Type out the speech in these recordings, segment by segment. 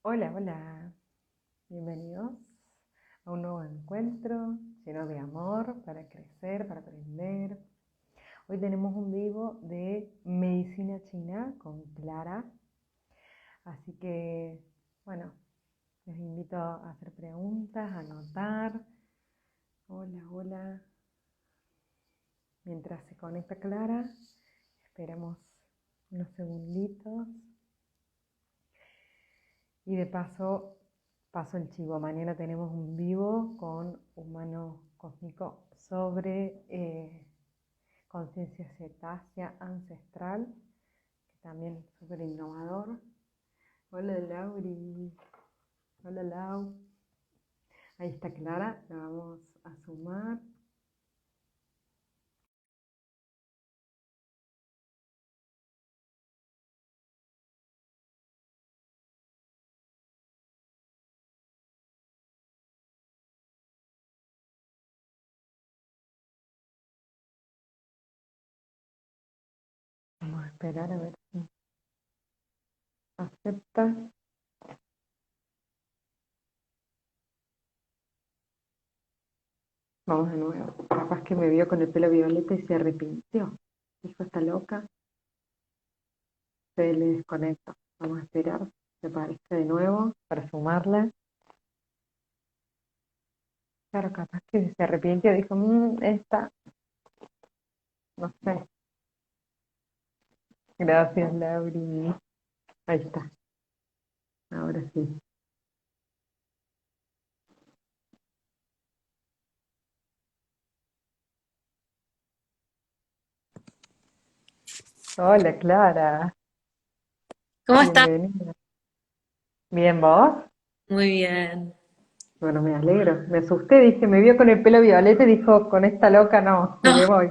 Hola, hola, bienvenidos a un nuevo encuentro lleno de amor para crecer, para aprender. Hoy tenemos un vivo de medicina china con Clara, así que, bueno, les invito a hacer preguntas, a anotar. Hola, hola. Mientras se conecta Clara, esperamos unos segunditos. Y de paso el chivo. Mañana tenemos un vivo con Humano Cósmico sobre conciencia cetácea ancestral, que también es súper innovador. Hola Lauri, hola Lau. Ahí está Clara, la vamos a sumar. Vamos a esperar a ver si acepta. Vamos de nuevo. Capaz que me vio con el pelo violeta y se arrepintió. Dijo, está loca, se le desconecta. Vamos a esperar que aparezca de nuevo para sumarla. Claro, capaz que se arrepintió, dijo, esta, no sé. Gracias, Lauri. Ahí está, ahora sí. Hola, Clara. ¿Cómo estás? Bienvenida. ¿Bien vos? Muy bien. Bueno, me alegro. Me asusté, dije, me vio con el pelo violeta y dijo, con esta loca no, me No, voy.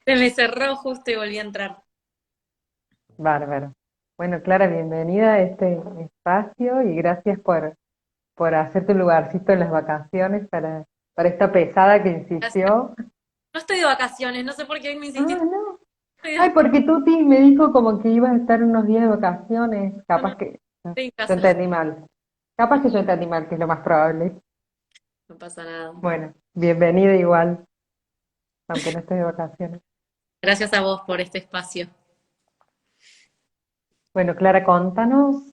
se me cerró justo y volví a entrar. Bárbaro. Bueno, Clara, bienvenida a este espacio y gracias por hacerte un lugarcito en las vacaciones para esta pesada que Gracias. insistió. No estoy de vacaciones, no sé por qué hoy me Ah, insististe. no. Estoy Ay, porque Tuti me dijo como que ibas a estar unos días de vacaciones. no, no, Capaz que yo estoy en casa. entendí mal. Capaz que yo entendí mal, que es lo más probable. No pasa nada. Bueno, bienvenida igual, aunque no estés de vacaciones. Gracias a vos por este espacio. Bueno, Clara, contanos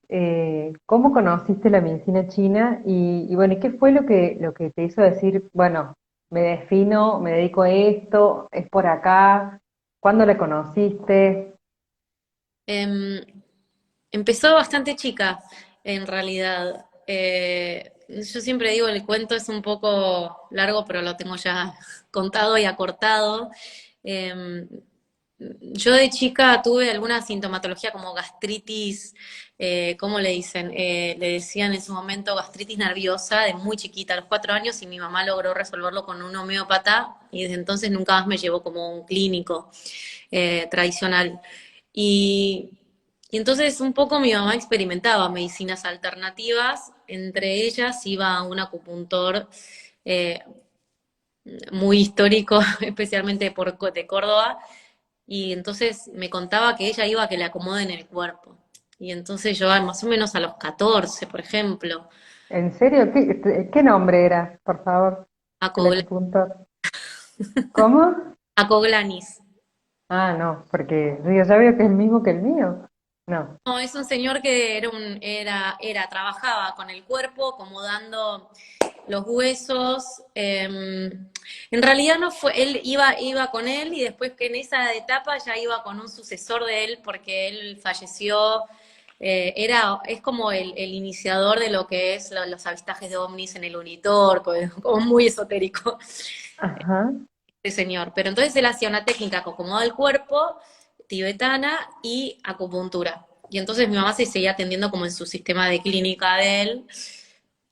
cómo conociste la medicina china y bueno, ¿y qué fue lo que te hizo decir, bueno, me defino, me dedico a esto, es por acá? ¿Cuándo la conociste? Em, Empezó bastante chica, en realidad. Yo siempre digo, el cuento es un poco largo, pero lo tengo ya contado y acortado. Em, yo de chica tuve alguna sintomatología como gastritis, ¿cómo le dicen? Le decían en su momento gastritis nerviosa de muy chiquita, a los 4 años, y mi mamá logró resolverlo con un homeópata y desde entonces nunca más me llevó como un clínico tradicional. Y, y entonces un poco mi mamá experimentaba medicinas alternativas, entre ellas iba a un acupuntor eh, muy histórico, especialmente de Córdoba, y entonces me contaba que ella iba a que le acomoden el cuerpo. Y entonces yo más o menos a los 14, por ejemplo, ¿En serio? ¿Qué nombre era, por favor, a el Cogla- acupuntor? ¿Cómo? a Coglanis. Ah, no, porque digo, ya veo que es el mismo que el mío. No, No, es un señor que trabajaba con el cuerpo, acomodando los huesos. En realidad no fue, él iba con él y después que en esa etapa ya iba con un sucesor de él porque él falleció. Es como el iniciador de lo que es los avistajes de ovnis en el Unitorco, como muy esotérico ajá, este señor. Pero entonces él hacía una técnica que acomoda el cuerpo, tibetana y acupuntura. Y entonces mi mamá se seguía atendiendo como en su sistema de clínica de él.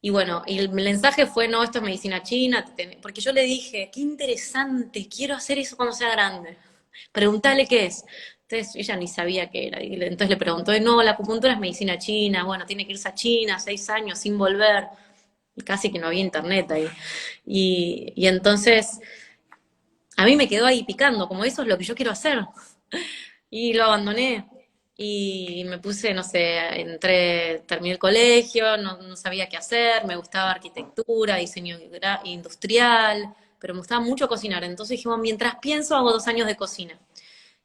Y bueno, y el mensaje fue, no, esto es medicina china, porque yo le dije, qué interesante, quiero hacer eso cuando sea grande. Preguntale qué es. Entonces ella ni sabía qué era. Entonces le preguntó, no, la acupuntura es medicina china, bueno, tiene que irse a China 6 años sin volver. Y casi que no había internet ahí. Y entonces a mí me quedó ahí picando, como eso es lo que yo quiero hacer. Y lo abandoné. y me puse, no sé, terminé el colegio, no sabía qué hacer, me gustaba arquitectura, diseño industrial, pero me gustaba mucho cocinar. Entonces dije, bueno, mientras pienso, hago 2 años de cocina.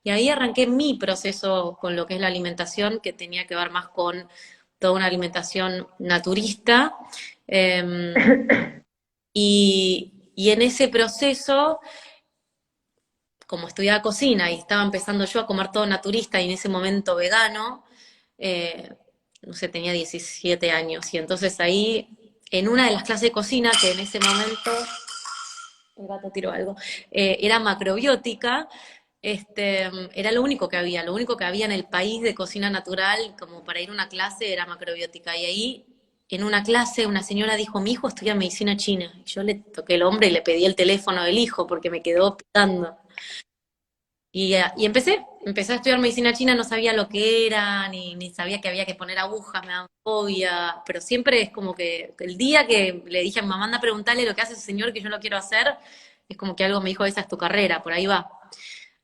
Y ahí arranqué mi proceso con lo que es la alimentación, que tenía que ver más con toda una alimentación naturista. Eh, y en ese proceso, como estudiaba cocina y estaba empezando yo a comer todo naturista y en ese momento vegano, eh, no sé, tenía 17 años. Y entonces ahí, en una de las clases de cocina, que en ese momento, el gato tiró algo, era macrobiótica, era lo único que había en el país de cocina natural, como para ir a una clase, era macrobiótica. Y ahí, en una clase, una señora dijo, mi hijo estudia medicina china. Y yo le toqué el hombro y le pedí el teléfono del hijo porque me quedó pitando. Y empecé a estudiar medicina china, no sabía lo que era, ni sabía que había que poner agujas, me daba fobia, pero siempre es como que el día que le dije a mi mamá, anda a preguntarle lo que hace ese señor que yo lo quiero hacer, es como que algo me dijo, esa es tu carrera, por ahí va.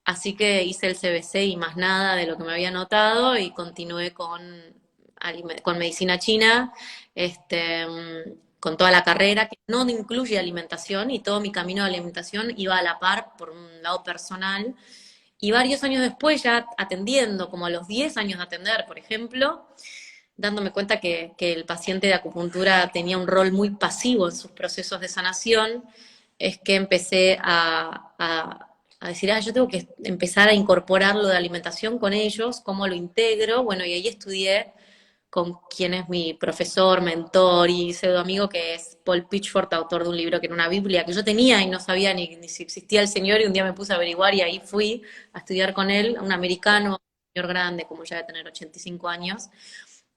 Así que hice el CBC y más nada de lo que me había anotado y continué con medicina china, con toda la carrera, que no incluye alimentación y todo mi camino de alimentación iba a la par por un lado personal. Y varios años después, ya atendiendo, como a los 10 años de atender, por ejemplo, dándome cuenta que el paciente de acupuntura tenía un rol muy pasivo en sus procesos de sanación, es que empecé a decir, yo tengo que empezar a incorporar lo de alimentación con ellos, cómo lo integro. Bueno, y ahí estudié con quien es mi profesor, mentor y pseudo amigo, que es Paul Pitchford, autor de un libro que era una Biblia que yo tenía y no sabía ni si existía el Señor, y un día me puse a averiguar y ahí fui a estudiar con él, un americano, un señor grande, como ya de tener 85 años,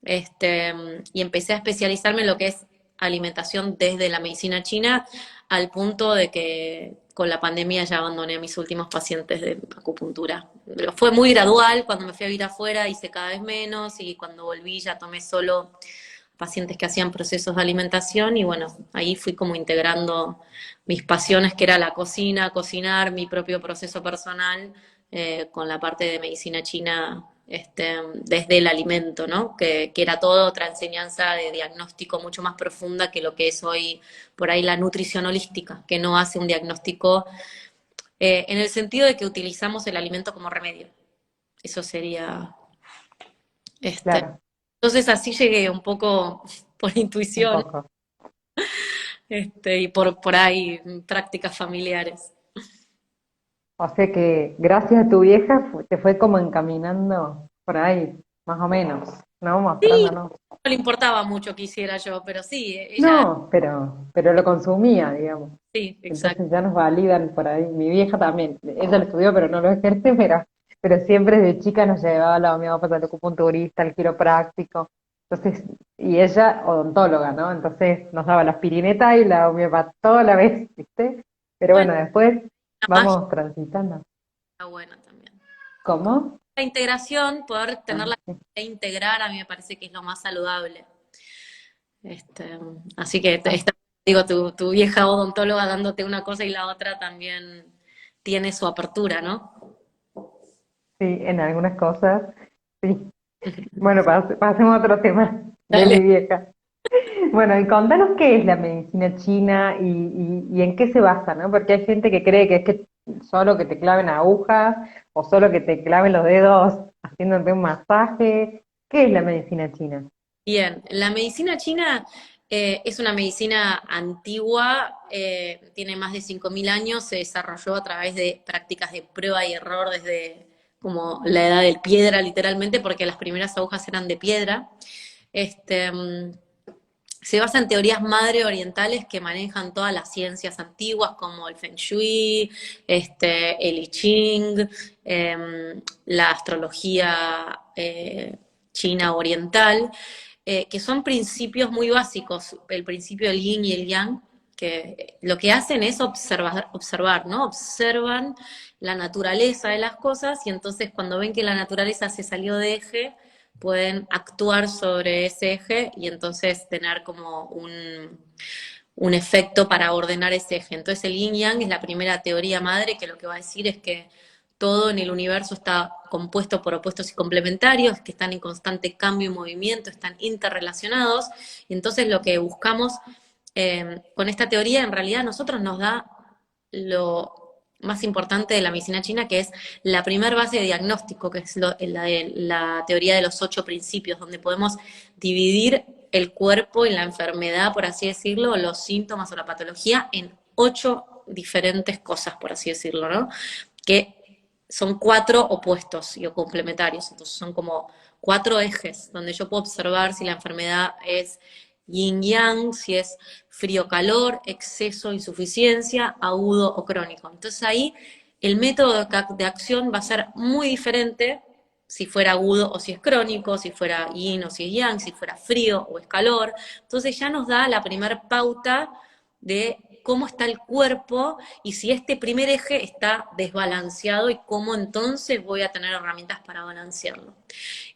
y empecé a especializarme en lo que es alimentación desde la medicina china, al punto de que con la pandemia ya abandoné a mis últimos pacientes de acupuntura. Pero fue muy gradual, cuando me fui a vivir afuera hice cada vez menos y cuando volví ya tomé solo pacientes que hacían procesos de alimentación y bueno, ahí fui como integrando mis pasiones, que era la cocina, cocinar, mi propio proceso personal, con la parte de medicina china, desde el alimento, ¿no? Que era toda otra enseñanza de diagnóstico mucho más profunda que lo que es hoy por ahí la nutrición holística, que no hace un diagnóstico en el sentido de que utilizamos el alimento como remedio. Eso sería, este. Claro, Entonces así llegué un poco por un intuición, poco. y por ahí prácticas familiares. O sea que gracias a tu vieja te fue como encaminando por ahí, más o menos, ¿no? Sí, Mostrándonos. no le importaba mucho que hiciera yo, pero sí, ella, No, pero lo consumía, digamos. sí, exacto. Entonces ya nos validan por ahí. Mi vieja también, ella lo estudió, pero no lo ejerce, pero siempre desde chica nos llevaba a la homeópata, al acupunturista, al quiropráctico. Entonces, y ella odontóloga, ¿no? Entonces nos daba la aspirineta y la homeopatía toda la vez, ¿viste? Pero Bueno, bueno, después la magia vamos transitando. está buena también. ¿Cómo? La integración, poder Ah, tener la sí. capacidad de integrar, a mí me parece que es lo más saludable. Este, Así que Ah, digo, tu vieja odontóloga dándote una cosa y la otra también tiene su apertura, ¿no? sí, en algunas cosas, sí. Bueno, pasemos a otro tema de Dale. mi vieja. Bueno, y contanos qué es la medicina china y en qué se basa, ¿no? Porque hay gente que cree que es que solo que te claven agujas o solo que te claven los dedos haciéndote un masaje. ¿Qué es la medicina china? Bien, la medicina china es una medicina antigua, tiene más de 5.000 años, se desarrolló a través de prácticas de prueba y error desde como la edad del piedra, literalmente, porque las primeras agujas eran de piedra. Este, mm, Se basa en teorías madre orientales que manejan todas las ciencias antiguas, como el Feng Shui, el I Ching, la astrología china oriental, que son principios muy básicos, el principio del yin y el yang, que lo que hacen es observar, ¿no? Observan la naturaleza de las cosas y entonces cuando ven que la naturaleza se salió de eje, pueden actuar sobre ese eje y entonces tener como un efecto para ordenar ese eje. Entonces el yin yang es la primera teoría madre que lo que va a decir es que todo en el universo está compuesto por opuestos y complementarios, que están en constante cambio y movimiento, están interrelacionados, y entonces lo que buscamos con esta teoría en realidad nosotros nos da lo más importante de la medicina china, que es la primer base de diagnóstico, que es la teoría de los 8 principios, donde podemos dividir el cuerpo y la enfermedad, por así decirlo, o los síntomas o la patología en 8 diferentes cosas, por así decirlo, ¿no? Que son 4 opuestos y o complementarios, entonces son como 4 ejes donde yo puedo observar si la enfermedad es yin-yang, si es frío-calor, exceso, insuficiencia, agudo o crónico. Entonces ahí el método de acción va a ser muy diferente si fuera agudo o si es crónico, si fuera yin o si es yang, si fuera frío o es calor. Entonces ya nos da la primera pauta de cómo está el cuerpo y si este primer eje está desbalanceado y cómo entonces voy a tener herramientas para balancearlo.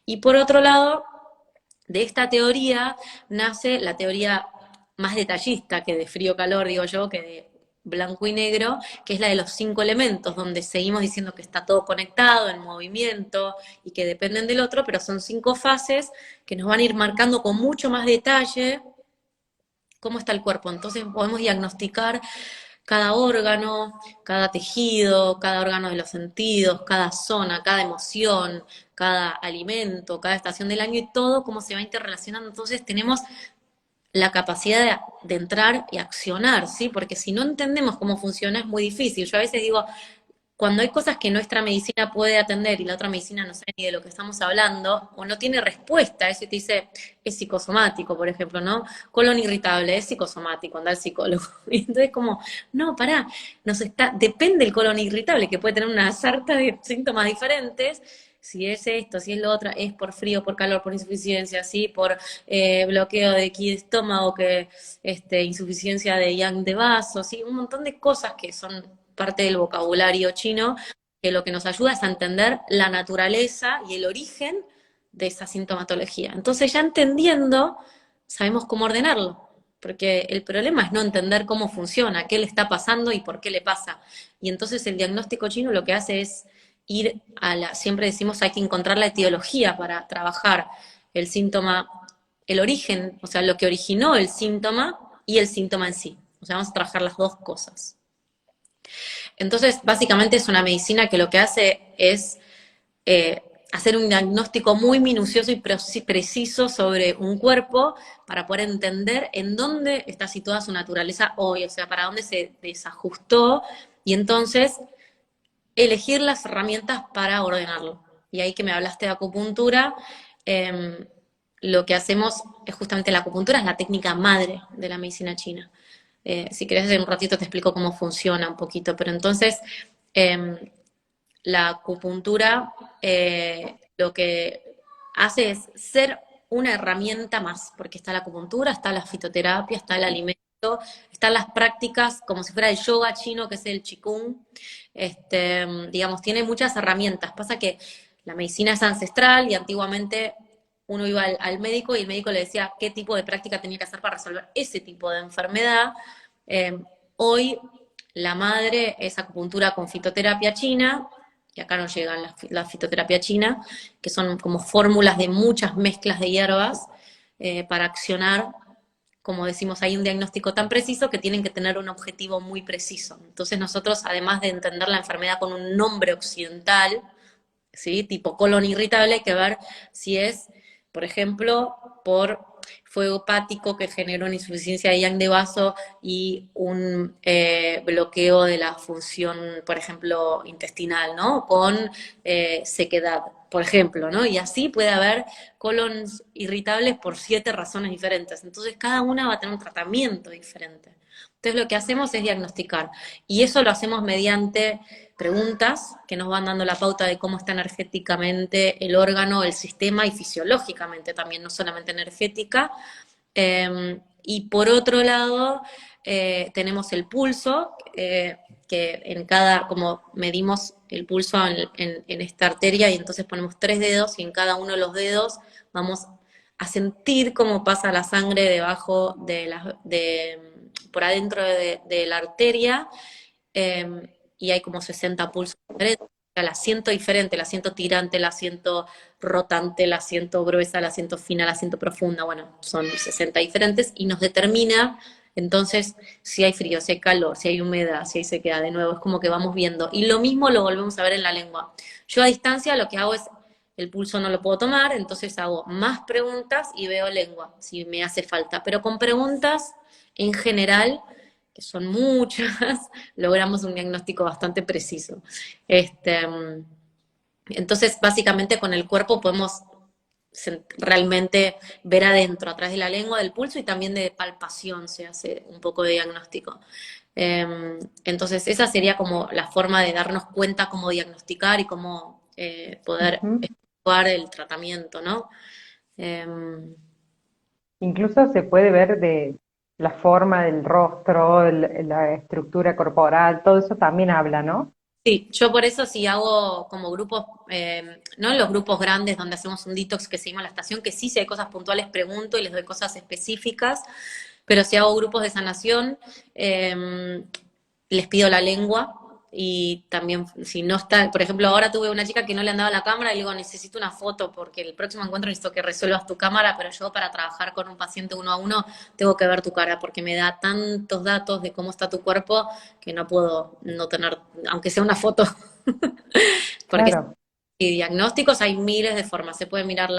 Y por otro lado, de esta teoría nace la teoría más detallista que de frío-calor, digo yo, que de blanco y negro, que es la de los 5 elementos, donde seguimos diciendo que está todo conectado, en movimiento, y que dependen del otro, pero son 5 fases que nos van a ir marcando con mucho más detalle cómo está el cuerpo. Entonces podemos diagnosticar cada órgano, cada tejido, cada órgano de los sentidos, cada zona, cada emoción, cada alimento, cada estación del año y todo cómo se va interrelacionando. Entonces tenemos la capacidad de entrar y accionar, ¿sí? Porque si no entendemos cómo funciona es muy difícil. Yo a veces digo, cuando hay cosas que nuestra medicina puede atender y la otra medicina no sabe ni de lo que estamos hablando, o no tiene respuesta, eso te dice, es psicosomático, por ejemplo, ¿no? Colon irritable, es psicosomático, anda al psicólogo. Y entonces como, no, pará, depende el colon irritable, que puede tener una sarta de síntomas diferentes, si es esto, si es lo otro, es por frío, por calor, por insuficiencia, ¿sí? Por bloqueo de ki de estómago, que insuficiencia de yang de vaso, ¿sí? Un montón de cosas que son parte del vocabulario chino, que lo que nos ayuda es a entender la naturaleza y el origen de esa sintomatología. Entonces ya entendiendo, sabemos cómo ordenarlo, porque el problema es no entender cómo funciona, qué le está pasando y por qué le pasa. Y entonces el diagnóstico chino lo que hace es ir siempre decimos hay que encontrar la etiología para trabajar el síntoma, el origen, o sea, lo que originó el síntoma y el síntoma en sí. O sea, vamos a trabajar las dos cosas. Entonces, básicamente es una medicina que lo que hace es hacer un diagnóstico muy minucioso y preciso sobre un cuerpo para poder entender en dónde está situada su naturaleza hoy, o sea, para dónde se desajustó, y entonces elegir las herramientas para ordenarlo. Y ahí que me hablaste de acupuntura, lo que hacemos es justamente la acupuntura, es la técnica madre de la medicina china. Si querés, en un ratito te explico cómo funciona un poquito, pero entonces la acupuntura lo que hace es ser una herramienta más, porque está la acupuntura, está la fitoterapia, está el alimento, están las prácticas como si fuera el yoga chino, que es el qigong, digamos, tiene muchas herramientas. Pasa que la medicina es ancestral y antiguamente uno iba al médico y el médico le decía qué tipo de práctica tenía que hacer para resolver ese tipo de enfermedad. Hoy la madre es acupuntura con fitoterapia china, y acá nos llegan la fitoterapia china, que son como fórmulas de muchas mezclas de hierbas para accionar, como decimos, hay un diagnóstico tan preciso que tienen que tener un objetivo muy preciso. Entonces nosotros, además de entender la enfermedad con un nombre occidental, ¿sí? Tipo colon irritable, hay que ver si es, por ejemplo, por fuego hepático que generó una insuficiencia de yang de vaso y un bloqueo de la función, por ejemplo, intestinal, ¿no? Con sequedad, por ejemplo, ¿no? Y así puede haber colons irritables por 7 razones diferentes. Entonces, cada una va a tener un tratamiento diferente. Entonces, lo que hacemos es diagnosticar. Y eso lo hacemos mediante preguntas que nos van dando la pauta de cómo está energéticamente el órgano, el sistema y fisiológicamente también, no solamente energética. Y por otro lado, tenemos el pulso, que en cada, como medimos el pulso en esta arteria y entonces ponemos 3 dedos y en cada uno de los dedos vamos a sentir cómo pasa la sangre debajo por adentro de la arteria. Y hay como 60 pulsos diferentes, sea, la siento diferente, la siento tirante, la siento rotante, la siento gruesa, la siento fina, la siento profunda. Bueno, son 60 diferentes y nos determina entonces si hay frío, si hay calor, si hay humedad, si hay sequedad. De nuevo, es como que vamos viendo. Y lo mismo lo volvemos a ver en la lengua. Yo a distancia lo que hago es, el pulso no lo puedo tomar, entonces hago más preguntas y veo lengua, si me hace falta. Pero con preguntas, en general, que son muchas, logramos un diagnóstico bastante preciso. Este, entonces, básicamente con el cuerpo podemos realmente ver adentro, a través de la lengua, del pulso y también de palpación se hace un poco de diagnóstico. Entonces, esa sería como la forma de darnos cuenta cómo diagnosticar y cómo poder Ujú. efectuar el tratamiento, ¿no? Eh, Incluso se puede ver de la forma del rostro, la estructura corporal, todo eso también habla, ¿no? Sí, yo por eso sí hago como grupos, no en los grupos grandes donde hacemos un detox que seguimos la estación, que sí, si hay cosas puntuales pregunto y les doy cosas específicas, pero si hago grupos de sanación, les pido la lengua y también si no está, por ejemplo, ahora tuve una chica que no le andaba la cámara y le digo, necesito una foto porque el próximo encuentro necesito que resuelvas tu cámara, pero yo para trabajar con un paciente uno a uno tengo que ver tu cara porque me da tantos datos de cómo está tu cuerpo que no puedo no tener, aunque sea una foto, porque Claro. y diagnósticos hay miles de formas. Se puede mirar,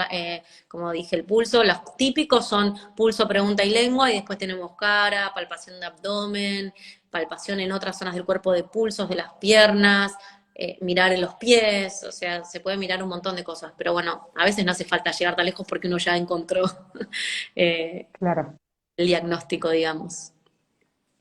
como dije, el pulso. Los típicos son pulso, pregunta y lengua, y después tenemos cara, palpación de abdomen, palpación en otras zonas del cuerpo de pulsos, de las piernas, mirar en los pies, o sea, se puede mirar un montón de cosas. Pero bueno, a veces no hace falta llegar tan lejos porque uno ya encontró eh, Claro. el diagnóstico, digamos.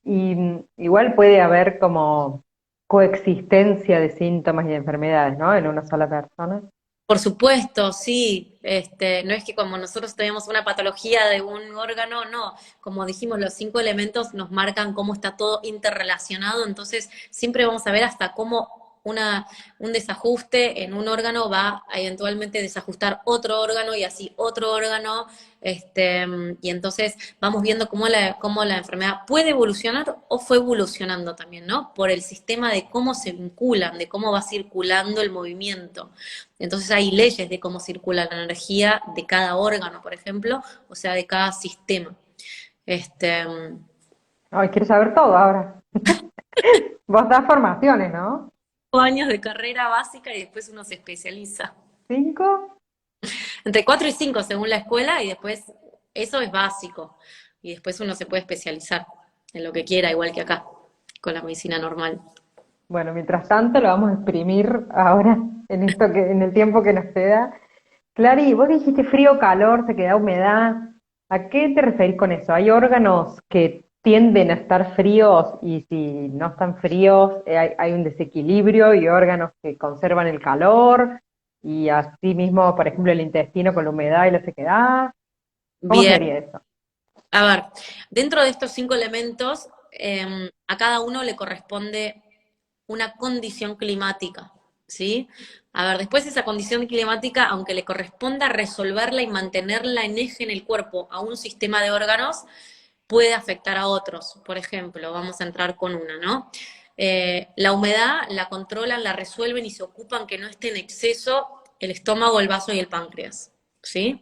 Y igual puede haber como coexistencia de síntomas y de enfermedades, ¿no? En una sola persona. Por supuesto, sí. No es que como nosotros tenemos una patología de un órgano, no. Como dijimos, los 5 elementos nos marcan cómo está todo interrelacionado, entonces siempre vamos a ver hasta cómo un desajuste en un órgano va a eventualmente desajustar otro órgano y así otro órgano. Y entonces vamos viendo cómo la enfermedad puede evolucionar o fue evolucionando también, ¿no? Por el sistema de cómo se vinculan, de cómo va circulando el movimiento. Entonces hay leyes de cómo circula la energía de cada órgano, por ejemplo, o sea, de cada sistema. Este, Ay, quiero saber todo ahora. Vos das formaciones, ¿no? 5 años de carrera básica y después uno se especializa. ¿Cinco? Entre 4 y 5 según la escuela y después eso es básico. Y después uno se puede especializar en lo que quiera, igual que acá, con la medicina normal. Bueno, mientras tanto lo vamos a exprimir ahora en esto que, en el tiempo que nos queda. Clary, vos dijiste frío, calor, se queda humedad. ¿A qué te referís con eso? ¿Hay órganos que tienden a estar fríos y si no están fríos hay un desequilibrio y órganos que conservan el calor y así mismo, por ejemplo, el intestino con la humedad y la sequedad? ¿Cómo Bien, sería eso? a ver, dentro de estos 5 elementos, a cada uno le corresponde una condición climática, ¿sí? A ver, después esa condición climática, aunque le corresponda resolverla y mantenerla en eje en el cuerpo a un sistema de órganos, puede afectar a otros. Por ejemplo, vamos a entrar con una, ¿no? La humedad la controlan, la resuelven y se ocupan que no esté en exceso el estómago, el vaso y el páncreas, ¿sí?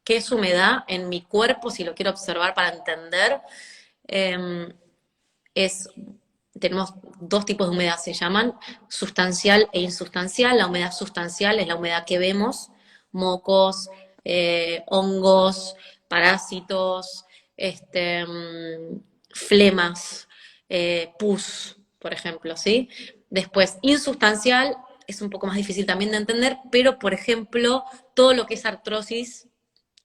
¿Qué es humedad en mi cuerpo? Si lo quiero observar para entender, eh, es, tenemos 2 tipos de humedad, se llaman sustancial e insustancial. La humedad sustancial es la humedad que vemos, mocos, hongos, parásitos, flemas, pus, por ejemplo, ¿sí? Después, insustancial es un poco más difícil también de entender, pero por ejemplo, todo lo que es artrosis,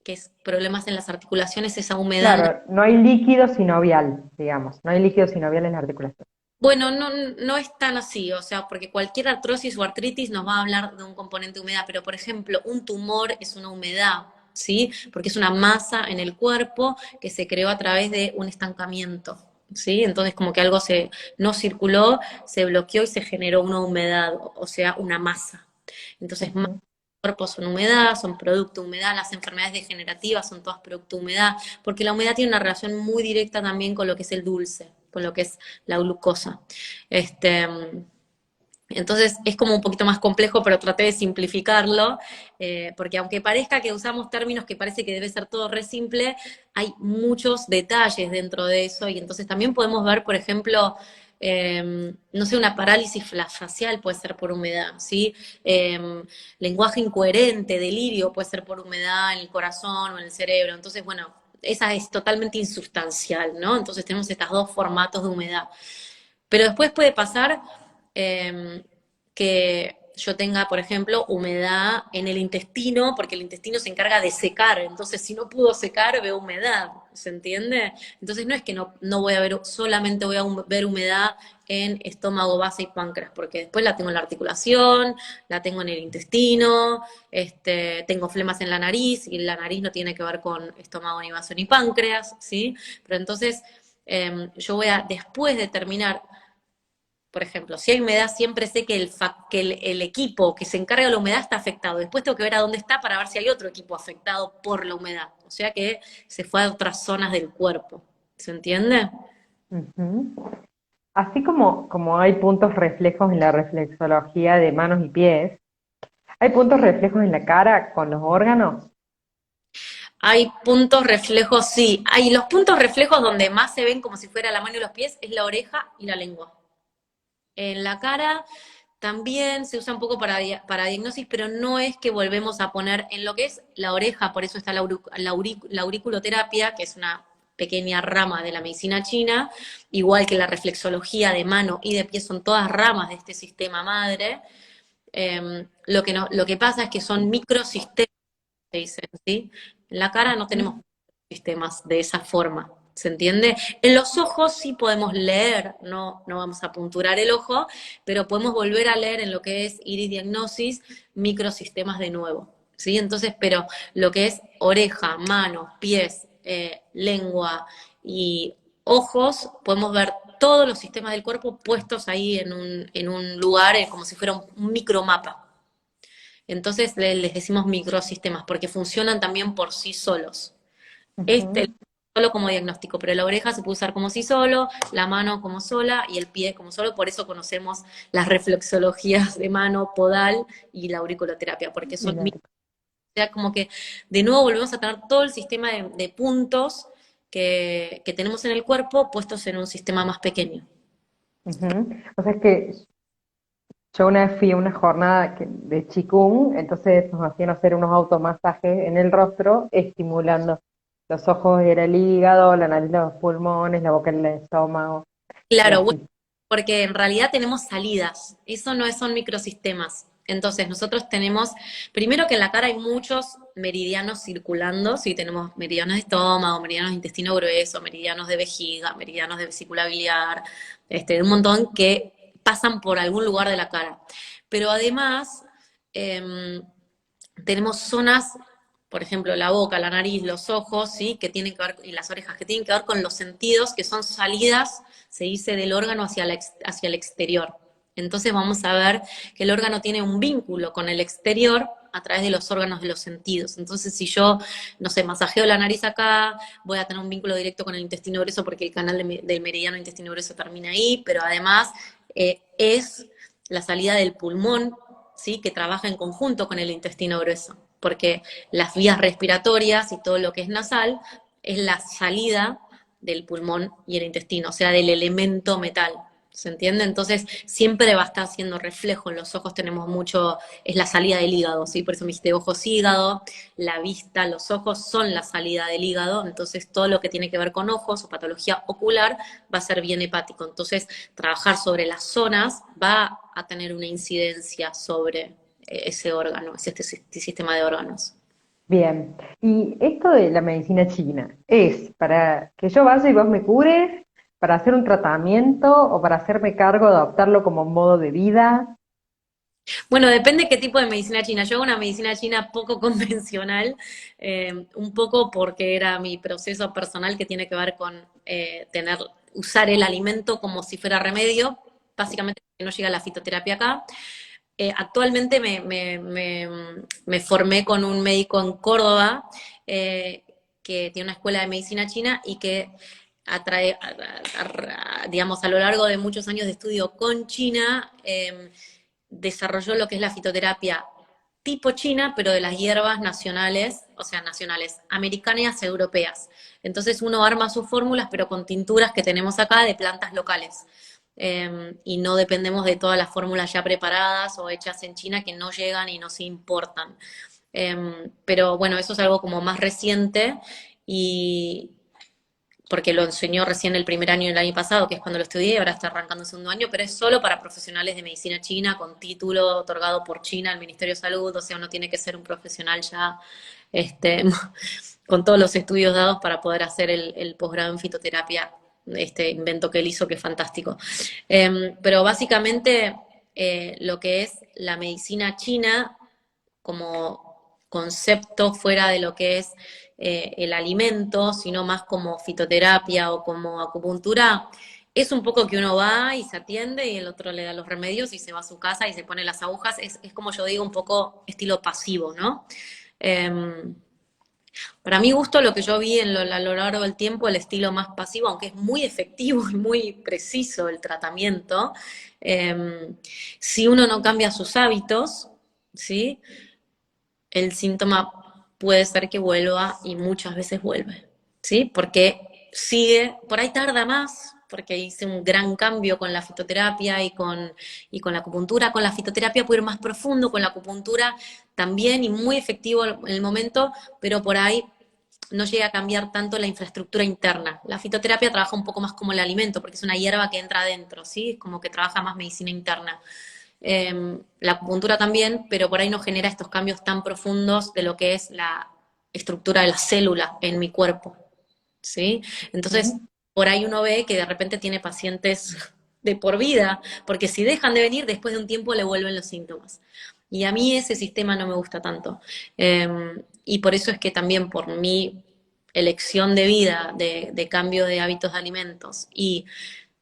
que es problemas en las articulaciones, esa humedad. Claro, no hay líquido sinovial, digamos, no hay líquido sinovial en la articulación. Bueno, no, no es tan así, o sea, porque cualquier artrosis o artritis nos va a hablar de un componente de humedad, pero por ejemplo, un tumor es una humedad, ¿sí? Porque es una masa en el cuerpo que se creó a través de un estancamiento, ¿sí? Entonces como que algo no circuló, se bloqueó y se generó una humedad, o sea, una masa. Entonces, más Ujú. cuerpos son humedad, son producto de humedad, las enfermedades degenerativas son todas producto de humedad, porque la humedad tiene una relación muy directa también con lo que es el dulce, con lo que es la glucosa. Este, Entonces es como un poquito más complejo, pero traté de simplificarlo, porque aunque parezca que usamos términos que parece que debe ser todo re simple, hay muchos detalles dentro de eso y entonces también podemos ver, por ejemplo, no sé, una parálisis facial puede ser por humedad, ¿sí? Lenguaje incoherente, delirio puede ser por humedad en el corazón o en el cerebro. Entonces, bueno, esa es totalmente insustancial, ¿no? Entonces tenemos estos dos formatos de humedad. Pero después puede pasar que yo tenga, por ejemplo, humedad en el intestino, porque el intestino se encarga de secar. Entonces, si no pudo secar, veo humedad. ¿Se entiende? Entonces, no es que no voy a ver, solamente voy a ver humedad en estómago, base y páncreas, porque después la tengo en la articulación, la tengo en el intestino, tengo flemas en la nariz, y la nariz no tiene que ver con estómago, ni vaso, ni páncreas, ¿sí? Pero entonces, yo voy a, después de terminar, por ejemplo, si hay humedad, siempre sé que el equipo que se encarga de la humedad está afectado. Después tengo que ver a dónde está para ver si hay otro equipo afectado por la humedad. O sea que se fue a otras zonas del cuerpo. ¿Se entiende? Ujú. Así como hay puntos reflejos en la reflexología de manos y pies, hay puntos reflejos en la cara con los órganos. Hay puntos reflejos, sí. Hay los puntos reflejos donde más se ven como si fuera la mano y los pies, es la oreja y la lengua. En la cara también se usa un poco para diagnosis, pero no es que volvemos a poner en lo que es la oreja, por eso está la auriculoterapia, que es una pequeña rama de la medicina china, igual que la reflexología de mano y de pie, son todas ramas de este sistema madre. Lo que no, lo que pasa es que son microsistemas, se dicen, ¿sí? En la cara no tenemos sistemas de esa forma, ¿se entiende? En los ojos sí podemos leer, no vamos a punturar el ojo, pero podemos volver a leer en lo que es iris diagnosis, microsistemas de nuevo, ¿sí? Entonces, pero lo que es oreja, manos, pies, lengua y ojos, podemos ver todos los sistemas del cuerpo puestos ahí en un lugar, como si fuera un micromapa. Entonces les decimos microsistemas porque funcionan también por sí solos. Este Ujú. solo como diagnóstico, pero la oreja se puede usar como sí solo, la mano como sola y el pie como solo, por eso conocemos las reflexologías de mano, podal y la auriculoterapia, porque Y son, la- o sea, como que de nuevo volvemos a tener todo el sistema de puntos que tenemos en el cuerpo puestos en un sistema más pequeño. Ujú. O sea, es que yo una vez fui a una jornada de Qigong, entonces nos hacían hacer unos automasajes en el rostro, estimulando los ojos era el hígado, la nariz los pulmones, la boca el estómago, y Claro, bueno, así. porque en realidad tenemos salidas, eso no son microsistemas. Entonces, nosotros tenemos, primero que en la cara hay muchos meridianos circulando, sí, tenemos meridianos de estómago, meridianos de intestino grueso, meridianos de vejiga, meridianos de vesícula biliar, un montón que pasan por algún lugar de la cara. Pero además, em, tenemos zonas, por ejemplo, la boca, la nariz, los ojos, ¿sí? Que tienen que ver, y las orejas, que tienen que ver con los sentidos, que son salidas, se dice, del órgano hacia el exterior. Entonces vamos a ver que el órgano tiene un vínculo con el exterior a través de los órganos de los sentidos. Entonces, si yo, no sé, masajeo la nariz acá, voy a tener un vínculo directo con el intestino grueso porque el canal del meridiano intestino grueso termina ahí, pero además es la salida del pulmón, ¿sí? Que trabaja en conjunto con el intestino grueso, porque las vías respiratorias y todo lo que es nasal es la salida del pulmón y el intestino, o sea, del elemento metal. ¿Se entiende? Entonces siempre va a estar haciendo reflejo. En los ojos tenemos mucho, es la salida del hígado, ¿sí? Por eso me dijiste ojos, hígado, la vista, los ojos son la salida del hígado. Entonces todo lo que tiene que ver con ojos o patología ocular va a ser bien hepático. Entonces trabajar sobre las zonas va a tener una incidencia sobre ese órgano, este sistema de órganos. Bien. Y esto de la medicina china, ¿es para que yo vaya y vos me cures, para hacer un tratamiento o para hacerme cargo de adoptarlo como modo de vida? Bueno, depende qué tipo de medicina china. Yo hago una medicina china poco convencional, un poco porque era mi proceso personal que tiene que ver con usar el alimento como si fuera remedio, básicamente porque no llega la fitoterapia acá. Actualmente me formé con un médico en Córdoba eh, que tiene una escuela de medicina china y que digamos, a lo largo de muchos años de estudio con China, desarrolló lo que es la fitoterapia tipo China, pero de las hierbas nacionales, o sea, nacionales, americanas y europeas. Entonces uno arma sus fórmulas, pero con tinturas que tenemos acá de plantas locales. Y no dependemos de todas las fórmulas ya preparadas o hechas en China que no llegan y no se importan. Pero bueno, eso es algo como más reciente y porque lo enseñó recién el primer año del año pasado, que es cuando lo estudié, y ahora está arrancando el segundo año, pero es solo para profesionales de medicina china, con título otorgado por China, el Ministerio de Salud, o sea, uno tiene que ser un profesional ya este, con todos los estudios dados para poder hacer el posgrado en fitoterapia, este invento que él hizo, que es fantástico. Pero básicamente lo que es la medicina china como concepto fuera de lo que es el alimento, sino más como fitoterapia o como acupuntura, es un poco que uno va y se atiende y el otro le da los remedios y se va a su casa y se pone las agujas. Es como yo digo, un poco estilo pasivo, ¿no? Eh, para mi gusto, lo que yo vi a lo largo del tiempo, el estilo más pasivo, aunque es muy efectivo y muy preciso el tratamiento, eh, si uno no cambia sus hábitos, ¿sí? El síntoma puede ser que vuelva y muchas veces vuelve, ¿sí? Porque sigue, por ahí tarda más, porque hice un gran cambio con la fitoterapia y con la acupuntura. Con la fitoterapia puedo ir más profundo, con la acupuntura también y muy efectivo en el momento, pero por ahí no llega a cambiar tanto la infraestructura interna. La fitoterapia trabaja un poco más como el alimento, porque es una hierba que entra adentro, ¿sí? Es como que trabaja más medicina interna. La acupuntura también, pero por ahí no genera estos cambios tan profundos de lo que es la estructura de la célula en mi cuerpo, ¿sí? Entonces, Ujú. por ahí uno ve que de repente tiene pacientes de por vida, porque si dejan de venir, después de un tiempo le vuelven los síntomas. Y a mí ese sistema no me gusta tanto. Y por eso es que también por mi elección de vida, de cambio de hábitos de alimentos y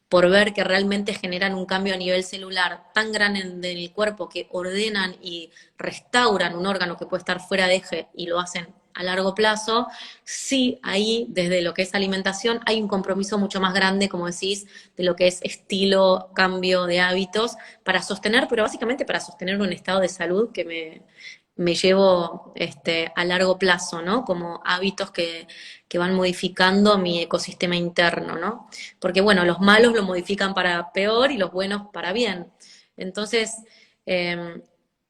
por ver que realmente generan un cambio a nivel celular tan grande en el cuerpo que ordenan y restauran un órgano que puede estar fuera de eje y lo hacen a largo plazo, sí ahí desde lo que es alimentación hay un compromiso mucho más grande, como decís, de lo que es estilo, cambio de hábitos para sostener, pero básicamente para sostener un estado de salud que me llevo a largo plazo, ¿no? Como hábitos que van modificando mi ecosistema interno, ¿no? Porque bueno, los malos lo modifican para peor y los buenos para bien. Entonces, eh,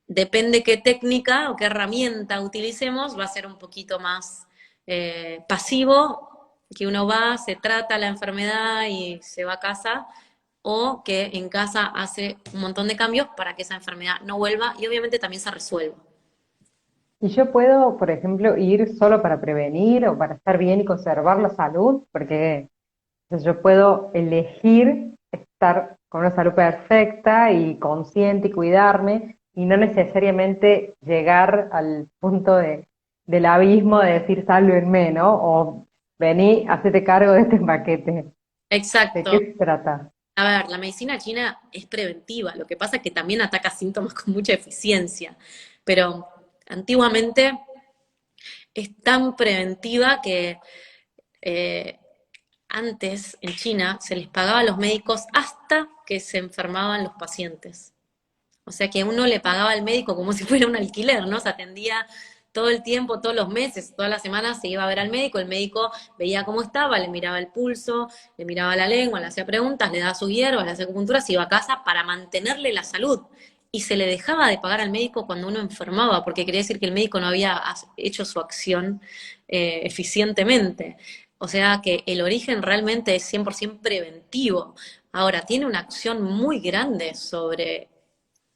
depende qué técnica o qué herramienta utilicemos, va a ser un poquito más pasivo, que uno va, se trata la enfermedad y se va a casa, o que en casa hace un montón de cambios para que esa enfermedad no vuelva y obviamente también se resuelva. Y yo puedo, por ejemplo, ir solo para prevenir o para estar bien y conservar la salud, porque entonces yo puedo elegir estar con una salud perfecta y consciente y cuidarme y no necesariamente llegar al punto del abismo de decir sálvenme, ¿no? O vení, hacete cargo de este paquete. ¿De qué Exacto. se trata? A ver, la medicina china es preventiva, lo que pasa es que también ataca síntomas con mucha eficiencia, pero antiguamente es tan preventiva que eh, antes en China se les pagaba a los médicos hasta que se enfermaban los pacientes. O sea que uno le pagaba al médico como si fuera un alquiler, ¿no? Se atendía todo el tiempo, todos los meses, todas las semanas se iba a ver al médico, el médico veía cómo estaba, le miraba el pulso, le miraba la lengua, le hacía preguntas, le daba sus hierbas, le hacía acupuntura, se iba a casa para mantenerle la salud. Y se le dejaba de pagar al médico cuando uno enfermaba, porque quería decir que el médico no había hecho su acción eficientemente. O sea que el origen realmente es 100% preventivo. Ahora, tiene una acción muy grande sobre